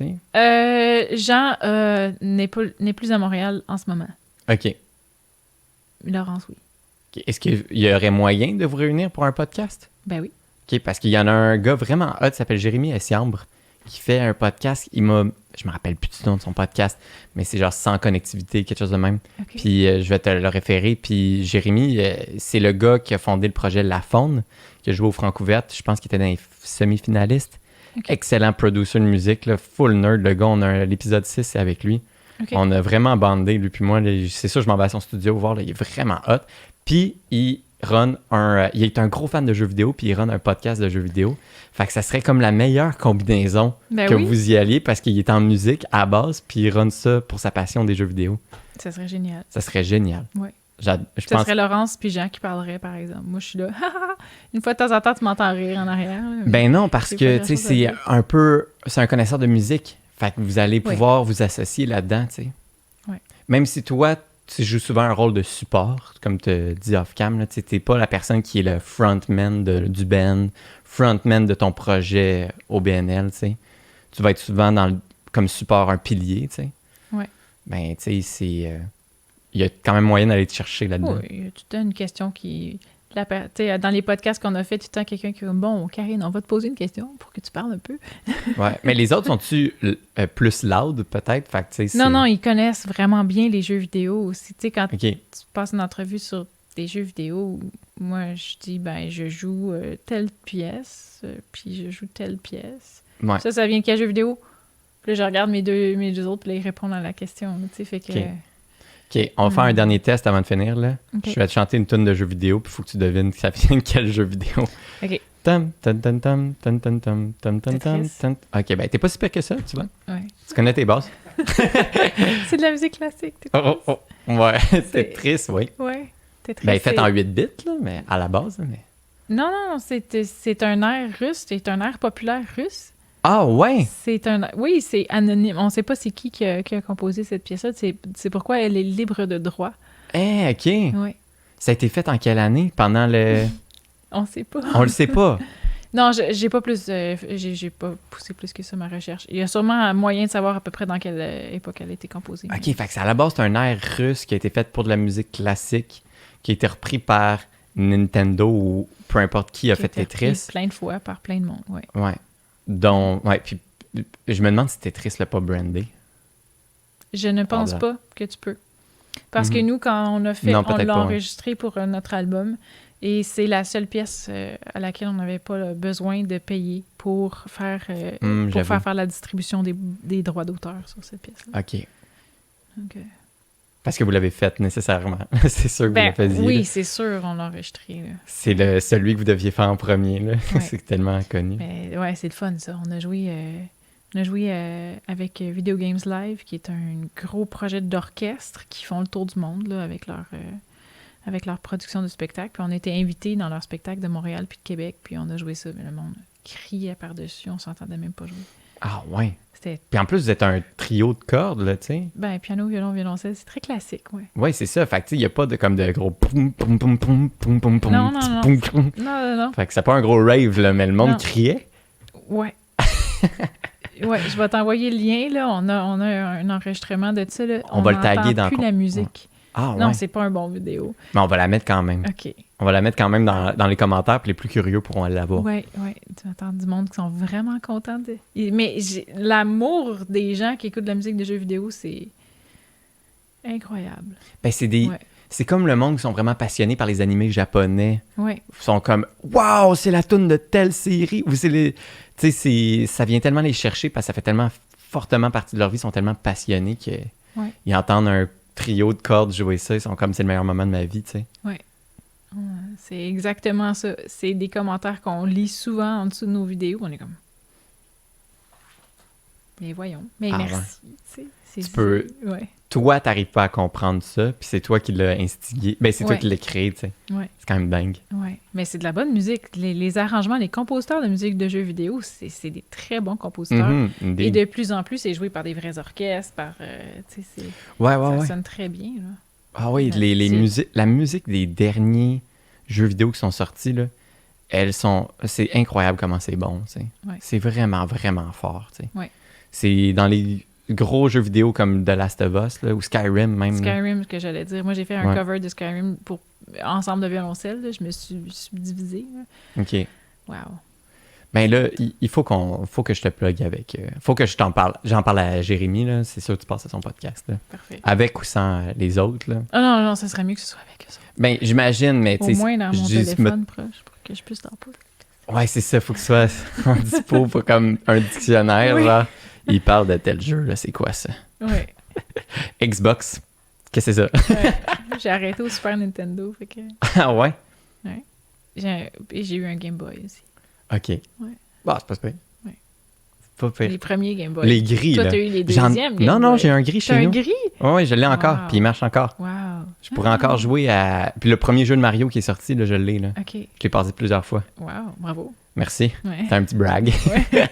Jean n'est plus à Montréal en ce moment. OK. Laurence, oui. Okay. Est-ce qu'il y aurait moyen de vous réunir pour un podcast? Ben oui. OK, parce qu'il y en a un gars vraiment hot, qui s'appelle Jérémy Essiambre, qui fait un podcast. Je me rappelle plus du nom de son podcast, mais c'est genre Sans connectivité, quelque chose de même. Okay. Puis je vais te le référer. Puis Jérémy, c'est le gars qui a fondé le projet La Faune, qui a joué au Francouverte. Je pense qu'il était dans les semi-finalistes. Okay. Excellent producer de musique, là, full nerd. Le gars, on a l'épisode 6, c'est avec lui. Okay. On a vraiment bandé, lui puis moi. C'est sûr, je m'en vais à son studio voir. Là, il est vraiment hot. Puis il est un gros fan de jeux vidéo, puis il run un podcast de jeux vidéo. Fait que ça serait comme la meilleure combinaison vous y alliez, parce qu'il est en musique à base, puis il run ça pour sa passion des jeux vidéo. Ça serait génial. Ça serait génial. Oui. Ça serait Laurence puis Jean qui parleraient, par exemple. Moi, je suis là. Une fois de temps en temps, tu m'entends rire en arrière. Ben non, parce que, tu sais, c'est un connaisseur de musique. Fait que vous allez pouvoir vous associer là-dedans, tu sais. Oui. Même si toi, tu joues souvent un rôle de support, comme tu dis off-cam, tu n'es pas la personne qui est le frontman du band, frontman de ton projet au BNL, tu sais. Tu vas être souvent comme support, un pilier, tu sais. Oui. Ben, tu sais, c'est... il y a quand même moyen d'aller te chercher là-dedans. Oui, il y a tout le temps une question qui... dans les podcasts qu'on a fait, tout le temps quelqu'un qui dit « Bon, Karine, on va te poser une question pour que tu parles un peu. » Ouais, mais les autres, sont-tu plus loud, peut-être? Fait que, non, ils connaissent vraiment bien les jeux vidéo aussi. Tu sais, quand tu passes une entrevue sur des jeux vidéo, moi, je dis « je joue telle pièce, puis je joue telle pièce. Ouais. » Ça vient de quel jeu vidéo? Puis là, je regarde mes deux autres, puis là, ils répondent à la question. Tu sais, fait que... OK, on va faire un dernier test avant de finir, là. Okay. Je vais te chanter une tonne de jeux vidéo, puis il faut que tu devines que ça vient de quel jeu vidéo. OK. OK, ben t'es pas si pire que ça, tu vois. Ouais. Tu connais tes bases. C'est de la musique classique. Ouais, c'est triste, oui. Ouais, t'es triste. Ben, fait en 8 bits, là, mais à la base. Mais... Non, c'est un air russe, c'est un air populaire russe. Ah ouais? Oui, c'est anonyme. On ne sait pas c'est qui a composé cette pièce-là. C'est pourquoi elle est libre de droit. OK. Oui. Ça a été fait en quelle année? Pendant le... On ne sait pas. On le sait pas. Non, j'ai pas plus... j'ai pas poussé plus que ça ma recherche. Il y a sûrement un moyen de savoir à peu près dans quelle époque elle a été composée. OK, fait que à la base, c'est un air russe qui a été fait pour de la musique classique, qui a été repris par Nintendo ou peu importe qui a fait Tetris. Plein de fois par plein de monde, ouais. Ouais. Donc, ouais, puis je me demande si Tetris l'a pas brandé. Je ne pense pas que tu peux. Parce que nous, quand on a fait, on l'a enregistré pour notre album, et c'est la seule pièce à laquelle on n'avait pas besoin de payer pour faire la distribution des droits d'auteur sur cette pièce-là. OK. Donc, parce que vous l'avez faite nécessairement. C'est sûr que vous la faisiez. Oui, c'est sûr, on l'a enregistré. Là. C'est celui que vous deviez faire en premier. Là. Ouais. C'est tellement connu. Mais, ouais, c'est le fun, ça. On a joué avec Video Games Live, qui est un gros projet d'orchestre qui font le tour du monde là, avec leur production de spectacle. Puis on était invités dans leur spectacle de Montréal puis de Québec, puis on a joué ça. Mais le monde criait par-dessus, on s'entendait même pas jouer. Ah ouais. C'était... Puis en plus, vous êtes un trio de cordes, là, tu sais. Ben, piano, violon, violoncelle, c'est très classique, ouais. Oui, c'est ça. Fait que tu sais, il n'y a pas de gros poum, poum, poum, poum, poum, poum, poum. Non. Fait que c'est pas un gros rave, là, mais le monde criait. Ouais. Ouais, je vais t'envoyer le lien, là. On a un enregistrement de ça, là. On va le taguer dans... plus la musique. Ah, ouais. Non, c'est pas un bon vidéo. Mais on va la mettre quand même. OK. On va la mettre quand même dans les commentaires, puis les plus curieux pourront aller la voir. Oui. Tu entends du monde qui sont vraiment contents de... Mais l'amour des gens qui écoutent de la musique de jeux vidéo, c'est incroyable. Ben, c'est comme le monde qui sont vraiment passionnés par les animés japonais. Oui. Ils sont comme « Wow, c'est la toune de telle série! » Ou c'est ça vient tellement les chercher parce que ça fait tellement fortement partie de leur vie. Ils sont tellement passionnés qu'ils entendent un trio de cordes jouer ça. Ils sont comme « C'est le meilleur moment de ma vie, tu sais. » Oui. C'est exactement ça. C'est des commentaires qu'on lit souvent en dessous de nos vidéos. On est comme... Mais voyons. Mais merci. Ouais. Ouais. Toi, t'arrives pas à comprendre ça, puis c'est toi qui l'as instigé. Ben, c'est toi qui l'as créé, tu sais. Ouais. C'est quand même dingue. Oui, mais c'est de la bonne musique. Les arrangements, les compositeurs de musique de jeux vidéo, c'est des très bons compositeurs. Et de plus en plus, c'est joué par des vrais orchestres, ça sonne très bien, là. Ah oui, la musique des derniers jeux vidéo qui sont sortis, là, c'est incroyable comment c'est bon, tu sais. Ouais. C'est vraiment, vraiment fort, tu sais. Ouais. C'est dans les gros jeux vidéo comme The Last of Us, là, ou Skyrim même. Skyrim, ce que j'allais dire. Moi, j'ai fait un cover de Skyrim pour ensemble de violoncelle, là. Je me suis subdivisée, là. OK. Wow. Ben là, il faut que je te plug avec... faut que je t'en parle. J'en parle à Jérémy, là. C'est sûr que tu passes à son podcast, là. Parfait. Avec ou sans les autres, là. Ah non, ça serait mieux que ce soit avec eux. Ben, j'imagine, mais tu sais... Au moins dans mon téléphone proche, pour que je puisse t'en parler. Ouais, c'est ça. Faut que ce soit en dispo pour comme un dictionnaire, là. Il parle de tel jeu, là. C'est quoi, ça? Ouais. Xbox. Qu'est-ce que c'est ça? Ouais. J'ai arrêté au Super Nintendo, fait que... Ah ouais? Ouais. J'ai eu un Game Boy aussi. OK. Ouais. Bon, c'est pas pire. Ouais. C'est pas pire. Les premiers Game Boy. Les gris, Toi, là. t'as eu les deuxièmes Game Boy. Non, j'ai un gris chez nous. T'as un gris? Oui, je l'ai encore, puis il marche encore. Wow. Je pourrais encore jouer à... Puis le premier jeu de Mario qui est sorti, là, je l'ai, là. OK. Je l'ai passé plusieurs fois. Wow, bravo. Merci. Ouais. C'est un petit brag. Ouais.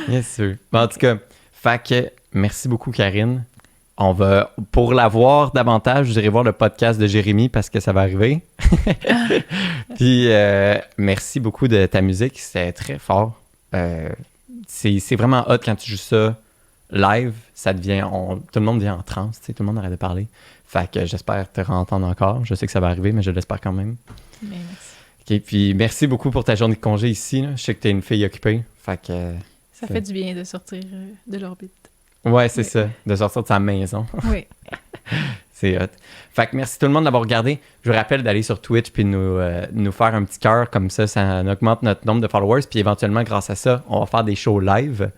Bien sûr. Bon, en tout cas, fait que merci beaucoup, Karine. On va, pour la voir davantage, vous irez voir le podcast de Jérémy parce que ça va arriver. Puis, merci beaucoup de ta musique. C'est très fort. C'est vraiment hot quand tu joues ça live. Ça devient... tout le monde devient en transe. Tout le monde arrête de parler. Fait que j'espère te entendre encore. Je sais que ça va arriver, mais je l'espère quand même. Bien, merci. OK, puis merci beaucoup pour ta journée de congé ici. Là. Je sais que tu es une fille occupée. Fait que... Ça fait du bien de sortir de l'orbite. Ouais, c'est ça. De sortir de sa maison. Oui. C'est hot. Fait que merci tout le monde d'avoir regardé. Je vous rappelle d'aller sur Twitch puis nous faire un petit cœur. Comme ça augmente notre nombre de followers. Puis éventuellement, grâce à ça, on va faire des shows live.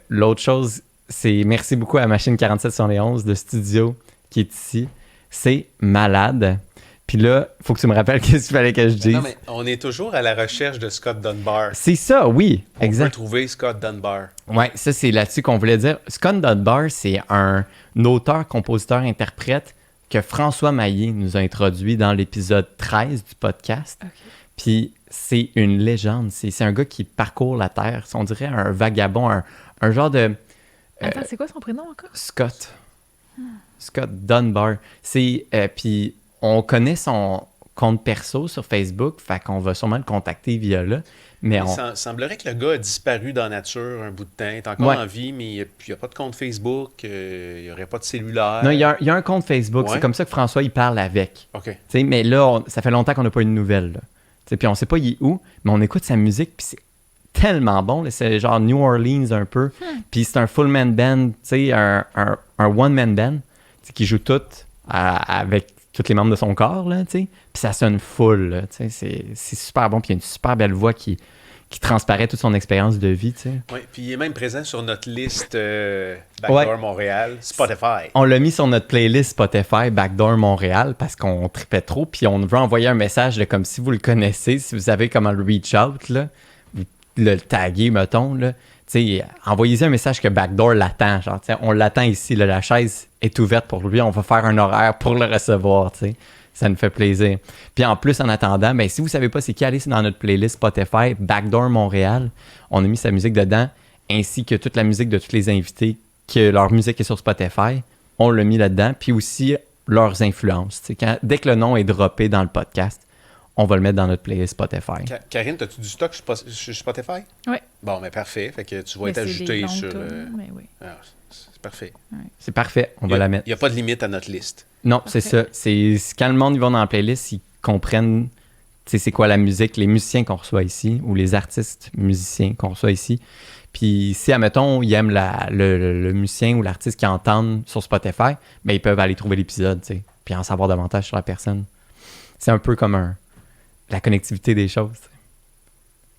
L'autre chose, c'est merci beaucoup à Machine 4771 de studio qui est ici. C'est malade. Puis là, il faut que tu me rappelles qu'est-ce qu'il fallait que je dise. Non, mais on est toujours à la recherche de Scott Dunbar. C'est ça, oui. On peut trouver Scott Dunbar. Oui, ça, c'est là-dessus qu'on voulait dire. Scott Dunbar, c'est un auteur, compositeur, interprète que François Maillet nous a introduit dans l'épisode 13 du podcast. Okay. Puis c'est une légende. C'est un gars qui parcourt la Terre. On dirait un vagabond, un genre de... Attends, c'est quoi son prénom encore? Scott. Scott Dunbar. C'est... puis... On connaît son compte perso sur Facebook, fait qu'on va sûrement le contacter via là. Mais Il semblerait que le gars a disparu dans la nature un bout de temps. Il est encore en vie, mais il n'y a pas de compte Facebook, il n'y aurait pas de cellulaire. Non, il y a un compte Facebook. Ouais. C'est comme ça que François, il parle avec. OK. T'sais, mais là, ça fait longtemps qu'on n'a pas eu de nouvelles. Puis on sait pas il est où, mais on écoute sa musique, puis c'est tellement bon. Là, c'est genre New Orleans un peu. Puis c'est un full-man band, un one-man band qui joue tout avec tous les membres de son corps. Puis ça sonne full. Là, c'est super bon. Puis il y a une super belle voix qui transparaît toute son expérience de vie. Oui, puis il est même présent sur notre liste Backdoor Montréal, Spotify. On l'a mis sur notre playlist Spotify Backdoor Montréal parce qu'on tripait trop. Puis on veut envoyer un message de comme si vous le connaissez, si vous savez comment le reach out, là, vous le taguer, mettons. Là, envoyez-y un message que Backdoor l'attend. Genre, on l'attend ici, là, la chaise est ouverte pour lui. On va faire un horaire pour le recevoir. Ça nous fait plaisir. Puis en plus, en attendant, si vous ne savez pas c'est qui, allez dans notre playlist Spotify, Backdoor Montréal. On a mis sa musique dedans, ainsi que toute la musique de tous les invités, que leur musique est sur Spotify. On l'a mis là-dedans. Puis aussi, leurs influences. Dès que le nom est droppé dans le podcast, on va le mettre dans notre playlist Spotify. Karine, as-tu du stock sur Spotify? Oui. Bon, mais parfait. Fait que tu vas être ajouté sur... mais oui. Alors, c'est parfait. Ouais. C'est parfait. On va la mettre. Il n'y a pas de limite à notre liste. Non, c'est ça. C'est quand le monde ils vont dans la playlist, ils comprennent c'est quoi la musique, les musiciens qu'on reçoit ici ou les artistes musiciens qu'on reçoit ici. Puis si, admettons, ils aiment le musicien ou l'artiste qu'ils entendent sur Spotify, ils peuvent aller trouver l'épisode, puis en savoir davantage sur la personne. C'est un peu comme la connectivité des choses.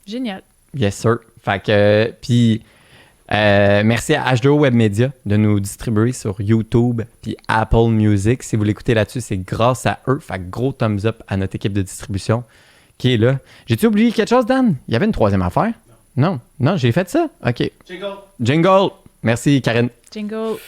Génial. Yes, sir. Fait que, puis... merci à H2O Web Media de nous distribuer sur YouTube puis Apple Music. Si vous l'écoutez là-dessus, c'est grâce à eux. Fait que gros thumbs up à notre équipe de distribution qui est là. J'ai-tu oublié quelque chose, Dan? Il y avait une troisième affaire? Non, j'ai fait ça? OK. Jingle! Jingle! Merci, Karine. Jingle.